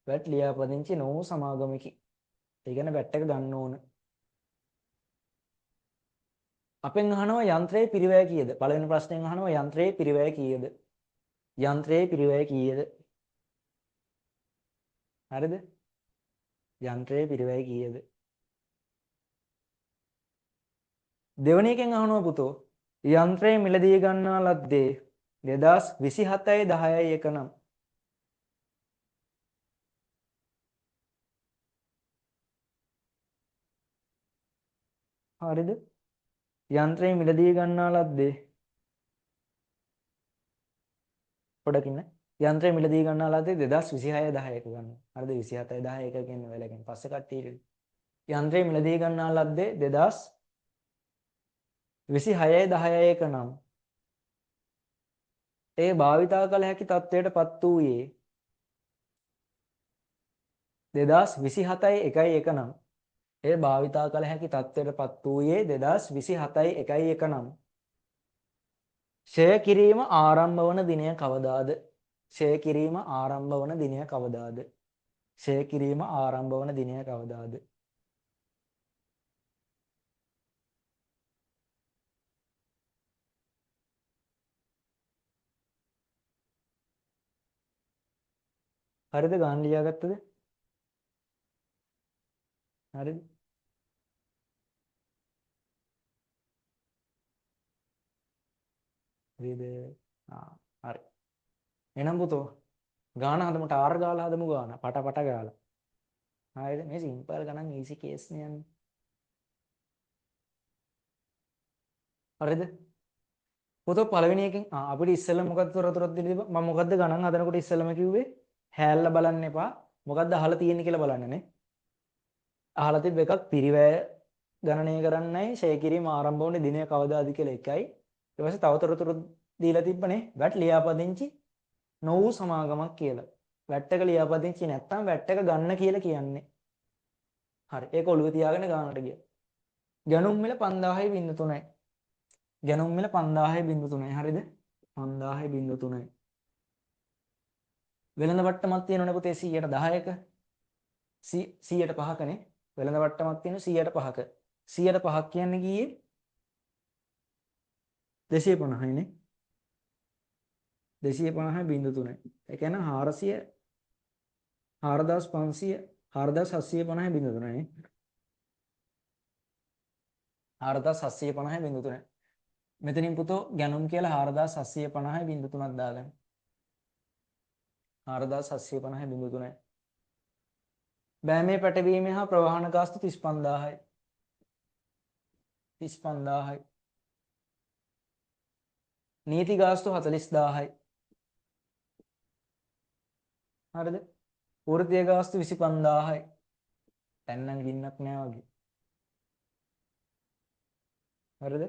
වැට් ලියාපදිංචි නො වූ සමාගමකි. ඒ කියන්නේ වැට් එක ගන්න ඕන. අපෙන් අහනවා යන්ත්‍රයේ පිරිවැය කීයද? පළවෙනි ප්‍රශ්නෙන් අහනවා යන්ත්‍රයේ පිරිවැය කීයද? යන්ත්‍රයේ පිරිවැය කීයද? හරිද? යන්ත්‍රයේ පිරිවැය කීයද? දෙවෙනි එකෙන් අහනවා පුතෝ යන්ත්‍රය මිලදී ගන්නා ලද්දේ 2027යි 10යි එක නම් හරිද? යන්ත්‍රය මිලදී ගන්නා ලද්දේ පොඩකින් යන්ත්‍රය මිලදී ගන්නා ලද්දේ 2026 10 එක ගන්න. හරිද? 27යි 10 එක කියන්නේ වෙලකින් පස්සේ කට්ටියට. යන්ත්‍රය මිලදී ගන්නා ලද්දේ 2026යි 10යි එක නම් ඒ භාවිතා කළ හැකි තත්ත්වයට පත් වූයේ 2027යි 1යි එක නම් ඒ භාවිතා කළ හැකි තත්ත්වයට පත් වූයේ 2027යි 1යි එක නම් ෂය කිරීම ආරම්භ වන දිනය කවදාද? ෂය කිරීම ආරම්භ වන දිනය කවදාද? ෂය කිරීම ආරම්භ වන දිනය කවදාද? හරිද? ගාන ලියාගත්තද? හරිද? හරිද? හරි. එහෙනම් පුතෝ ගාන හදමු ටාර් ගාලා හදමු ගාන. පට ගාලා. හරිද? මේ සිම්පල් ගණන් ඊසි කේස් නේ යන්නේ. හරිද? පුතෝ පළවෙනි එකෙන් අපිට ඉස්සෙල්ලා මොකක්ද තොරතුරක් දෙන්නේ? මම මොකද්ද ගණන් හදනකොට ඉස්සෙල්ලාම කිව්වේ? හැල්ල බලන්න එපා. මොකද්ද අහලා තියෙන්නේ කියලා බලන්න නේ. අහලා තිබ්බ එකක් පිරිවැය ගණනය කරන්නයි ෂය කිරීම ආරම්භ වුණේ දිනය කවදාද කියලා එකයි. ඊට පස්සේ තව තොරතුරු දීලා තිබ්බනේ වැට් ලියාපදිංචි නො වූ සමාගමක් කියලා. වැට් එක ලියාපදිංචි නැත්තම් වැට් එක ගන්න කියලා කියන්නේ. හරි. ඒක ඔළුවේ තියාගෙන ගානට ගියා. ගැණුම් මිල 5000.3යි. ගැණුම් මිල 5000.3යි. හරිද? 5000.3යි. වෙළඳ වට්ටමක් තියෙනවනේ පුතේ 100ට 10ක 100ට 5කනේ. වෙළඳ වට්ටමක් තියෙන 100ට 5ක. 100ට 5ක් කියන්නේ කීයේ? 250යිනේ. 250.3. ඒ කියන්නේ 400 4500 4750.3නේ. 4750.3. මෙතනින් පුතෝ ගැණුම් කියලා 4750.3ක් දාගන්න. 4750.3. බෑමේ පැටවීමේ හා ප්‍රවාහන ගාස්තු 35000යි. 35000යි. නීති ගාස්තු 40000යි. හරිද? වෘත්තීය ගාස්තු 25000යි. දැන් නම් ගින්නක් නෑ වගේ. හරිද?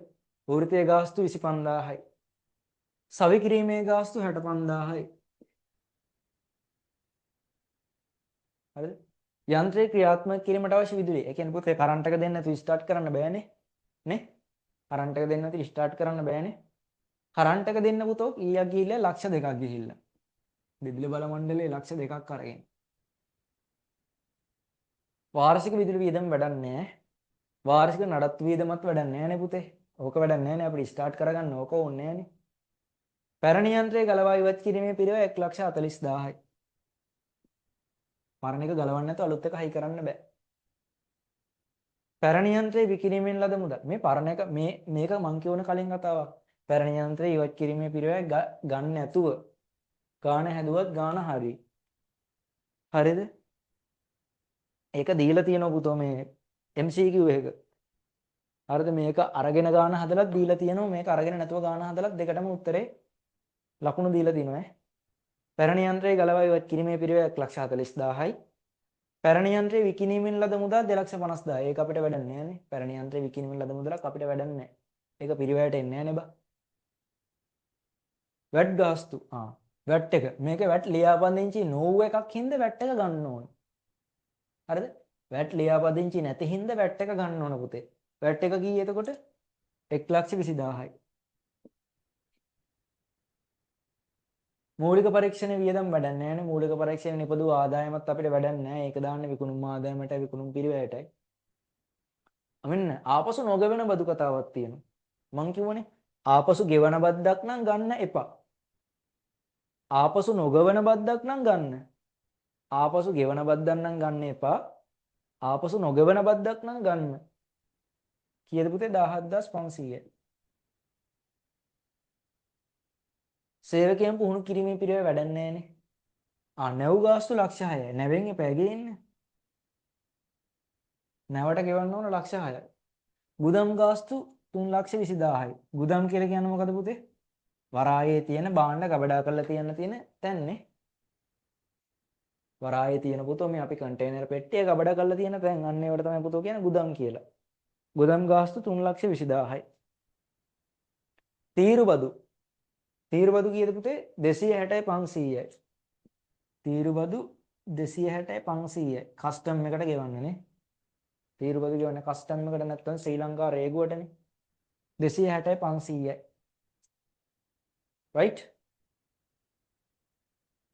වෘත්තීය ගාස්තු 25000යි. සවි කිරීමේ ගාස්තු 65000යි. හරිද? යන්ත්‍රය ක්‍රියාත්මක කිරීමට අවශ්‍ය විදුලිය. ඒ කියන්නේ පුතේ කරන්ට් එක දෙන්න නැතුව ස්ටාර්ට් කරන්න බෑනේ. නේ? කරන්ට් එක දෙන්න නැතුව ස්ටාර්ට් කරන්න බෑනේ. කරන්ට් එක දෙන්න පුතෝ කීයක් ගිහිල්ලා ලක්ෂ 2ක් ගිහිල්ලා. විදුලි බල මණ්ඩලයේ ලක්ෂ 2ක් අරගෙන. වාර්ෂික විදුලි වියදම වැඩක් නැහැ. වාර්ෂික නඩත්තු වියදමත් වැඩක් නැහැ නේ පුතේ. ඕක වැඩක් නැහැ නේ අපිට ස්ටාර්ට් කරගන්න ඕක ඕනේ නැහැ නේ. පැරණි යන්ත්‍රයේ ගලවා ඉවත් කිරීමේ පිරිව 1,40,000යි. පරණ එක ගලවන්න නැතුව අලුත් එක හයි කරන්න බෑ. පැරණි යන්ත්‍රයේ විකිණීමෙන් ලද මුදල්. මේ පරණ එක මේක මං කියවන කලින් කතාවක්. පැරණි යන්ත්‍රයේ ඉවත් කිරීමේ පිරිව ගන්න නැතුව ගාන හැදුවත් ගාන හරි. හරිද? ඒක දීලා තියෙනවා පුතෝ මේ MCQ එක. හරිද? මේක අරගෙන ගාන හදලත් දීලා තියෙනවා. මේක අරගෙන නැතුව ගාන හදලත් දෙකටම උත්තරේ ලකුණු දීලා තියෙනවා ඈ. පැරණි යන්ත්‍රයේ ගලවා ඉවත් කිරීමේ පිරිව 1,40,000යි. පැරණි යන්ත්‍රයේ විකිණීමෙන් ලද මුදල් 2,50,000. ඒක අපිට වැඩක් නෑ නේ. පැරණි යන්ත්‍රයේ විකිණීමෙන් ලද මුදලක් අපිට වැඩක් නෑ. ඒක පිරිවැයට එන්නේ නෑ නේ බා. වැට් ගාස්තු. වැට් එක. මේකේ වැට් ලියාපදිංචි නෝව් එකක් හින්දා වැට් එක ගන්න ඕන. හරිද? වැට් ලියාපදිංචි නැති හින්දා වැට් එක ගන්න ඕන පුතේ. වැට් එක කී එතකොට 1,20,000යි. මූලික පරීක්ෂණ වියදම් වැඩක් නැහැ නේ. මූලික පරීක්ෂණ නිපදවූ ආදායමත් අපිට වැඩක් නැහැ. ඒක දාන්න විකුණුම් ආදායමට විකුණුම් පිරිවැයටයි. මෙන්න ආපසු නොගෙවන බදු කතාවක් තියෙනවා. මං කිව්වනේ ආපසු ගෙවන බද්දක් නම් ගන්න එපා. ආපසු නොගෙවන බද්දක් නම් ගන්න. ආපසු ගෙවන බද්දක් නම් ගන්න එපා. ආපසු නොගෙවන බද්දක් නම් ගන්න. කීයද පුතේ 17,500යි. සේවකයන් පුහුණු කිරීමේ පිරිවෙල වැඩක් නැහැනේ. නැව් ගාස්තු ලක්ෂ 6යි. නැවෙන් එපා ගේන්න. නැවට ගෙවන්න ඕන ලක්ෂ 6යි. ගුදම් ගාස්තු 3,20,000යි. ගුදම් කියලා කියන්නේ මොකද පුතේ? වරායේ තියෙන භාණ්ඩ ගබඩා කරලා තියෙන තැන්නේ. වරායේ තියෙන පුතෝ මේ අපි කන්ටේනර් පෙට්ටිය ගබඩා කරලා තියෙන තැන් අන්න ඒවට තමයි පුතෝ කියන්නේ ගුදම් කියලා. ගුදම් ගාස්තු 3,20,000යි. තීරුබදු. තීරුබදු කීයද පුතේ? 260යි 500යි. තීරුබදු 260යි 500යි. කස්ටම් එකට ගෙවන්නනේ. තීරුබදු ගෙවන්නේ කස්ටම් එකට නැත්නම් ශ්‍රී ලංකා රේගුවටනේ. 260යි 500යි. right?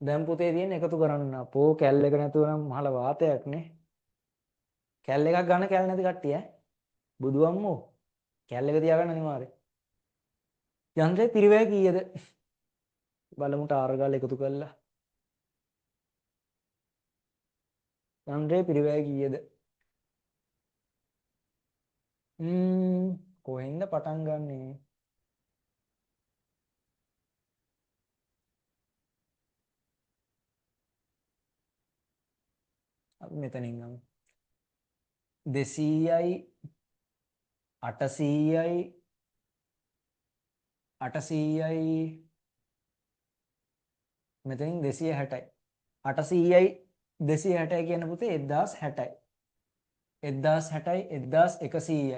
දැන් පුතේ තියෙන එකතු කරන්න. පෝ කැල් එක නැතුව නම් මහල වාතයක් නේ. කැල් එකක් ගන්න කැල් නැති කට්ටිය ඈ. බුදු අම්මෝ. කැල් එක තියාගන්න අනිවාර්යයෙන්. යන්ත්‍රයේ පිරිවැය කීයද? බලමු ටාර ගාලා එකතු කරලා. යන්ත්‍රයේ පිරිවැය කීයද? කොහෙන්ද පටන් ගන්නෙ? අපි මෙතනින් ගමු. 200යි 800යි 800යි මෙතනින් 260යි 800යි 260යි කියන පුතේ 1060යි 1060යි 1100යි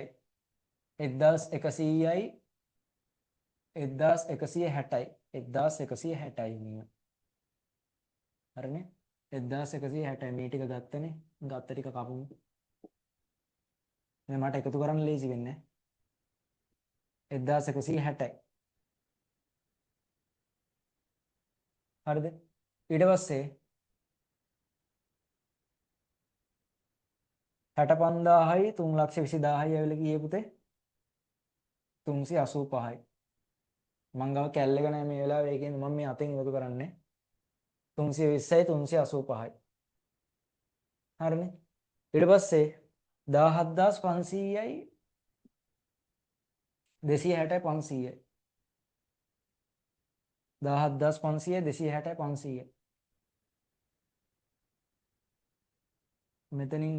1100යි 1160යි 1160යි මේ හරිනේ 1160යි මේ ටික ගත්තනේ ගත්ත ටික කපමු මේ මට එකතු කරන්න ලේසි වෙන්නේ 1160යි හරිද ඊට පස්සේ 65,000යි 3,20,000යි ඇවිල්ලා ගියේ පුතේ 385යි මං ගාව කැල් එක නැහැ මේ වෙලාවේ ඒකෙන් මම මේ අතෙන් එකතු කරන්නේ 320යි 385යි හරිනේ ඊට පස්සේ 17,500යි 260යි 500යි 17,500යි 260යි 500යි මෙතනින්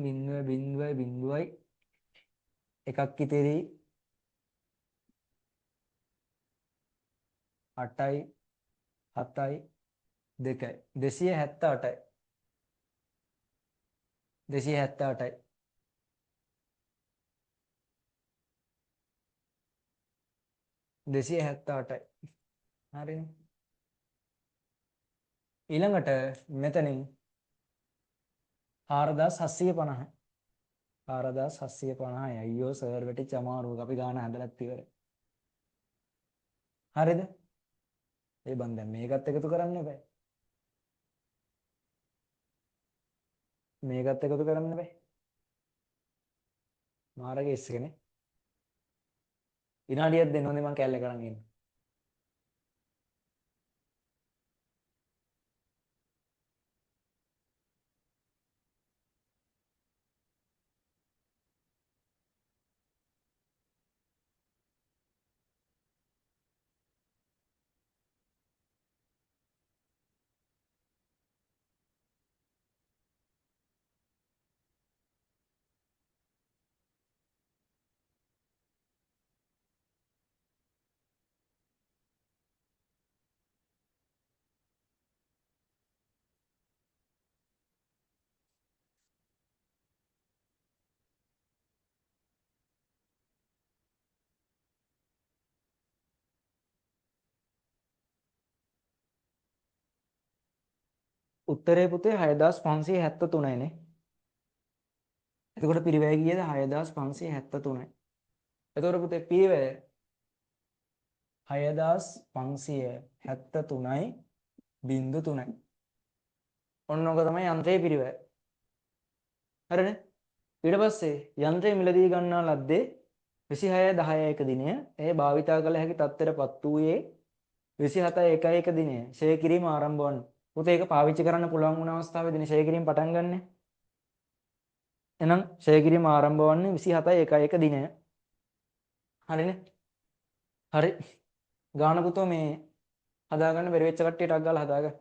බිංදුවයි එකක් ඉතිරි 8යි 7යි 2යි 278යි 278යි 278යි. හරිනේ. ඊළඟට මෙතනින් 4750. 4750යි. අයියෝ සර් වැටිච්ච අමාරුවක අපි ගාන හදලත් ඉවරයි. හරිද? ඒ බන් දැන් මේකත් එකතු කරන්න බෑ. මේකත් එකතු කරන්න බෑ. මාරගේ ඉස් එකනේ. විනාඩියක් දෙන්න හොඳේ මං කැල්ල කරන් ඉන්න. උත්තරේ පුතේ 6573යි නේ. එතකොට පිරිවැය කීයද? 6573යි. එතකොට පුතේ පිරිවැය 6573යි බිංදු 3යි. ඔන්න ඔක තමයි යන්ත්‍රයේ පිරිවැය. හරිනේ? ඊට පස්සේ යන්ත්‍රය මිලදී ගන්නා ලද්දේ 26/10 දිනය එය භාවිතා කළ හැකි තත්ත්වයටපත් වූයේ 27/1 දිනය ෂේ කිරීම ආරම්භ වන්නේ. පුතේ ඒක පාවිච්චි කරන්න පුළුවන් වුණ අවස්ථාවේදී ෂේ කිරීම පටන් ගන්නනේ. එහෙනම් ෂේ කිරීම ආරම්භ වන්නේ 27/1 දිනය. හරිනේ? හරි. ගාන පුතෝ මේ හදාගන්න බැරි වෙච්ච කට්ටියට අක් ගාලා හදාගන්න.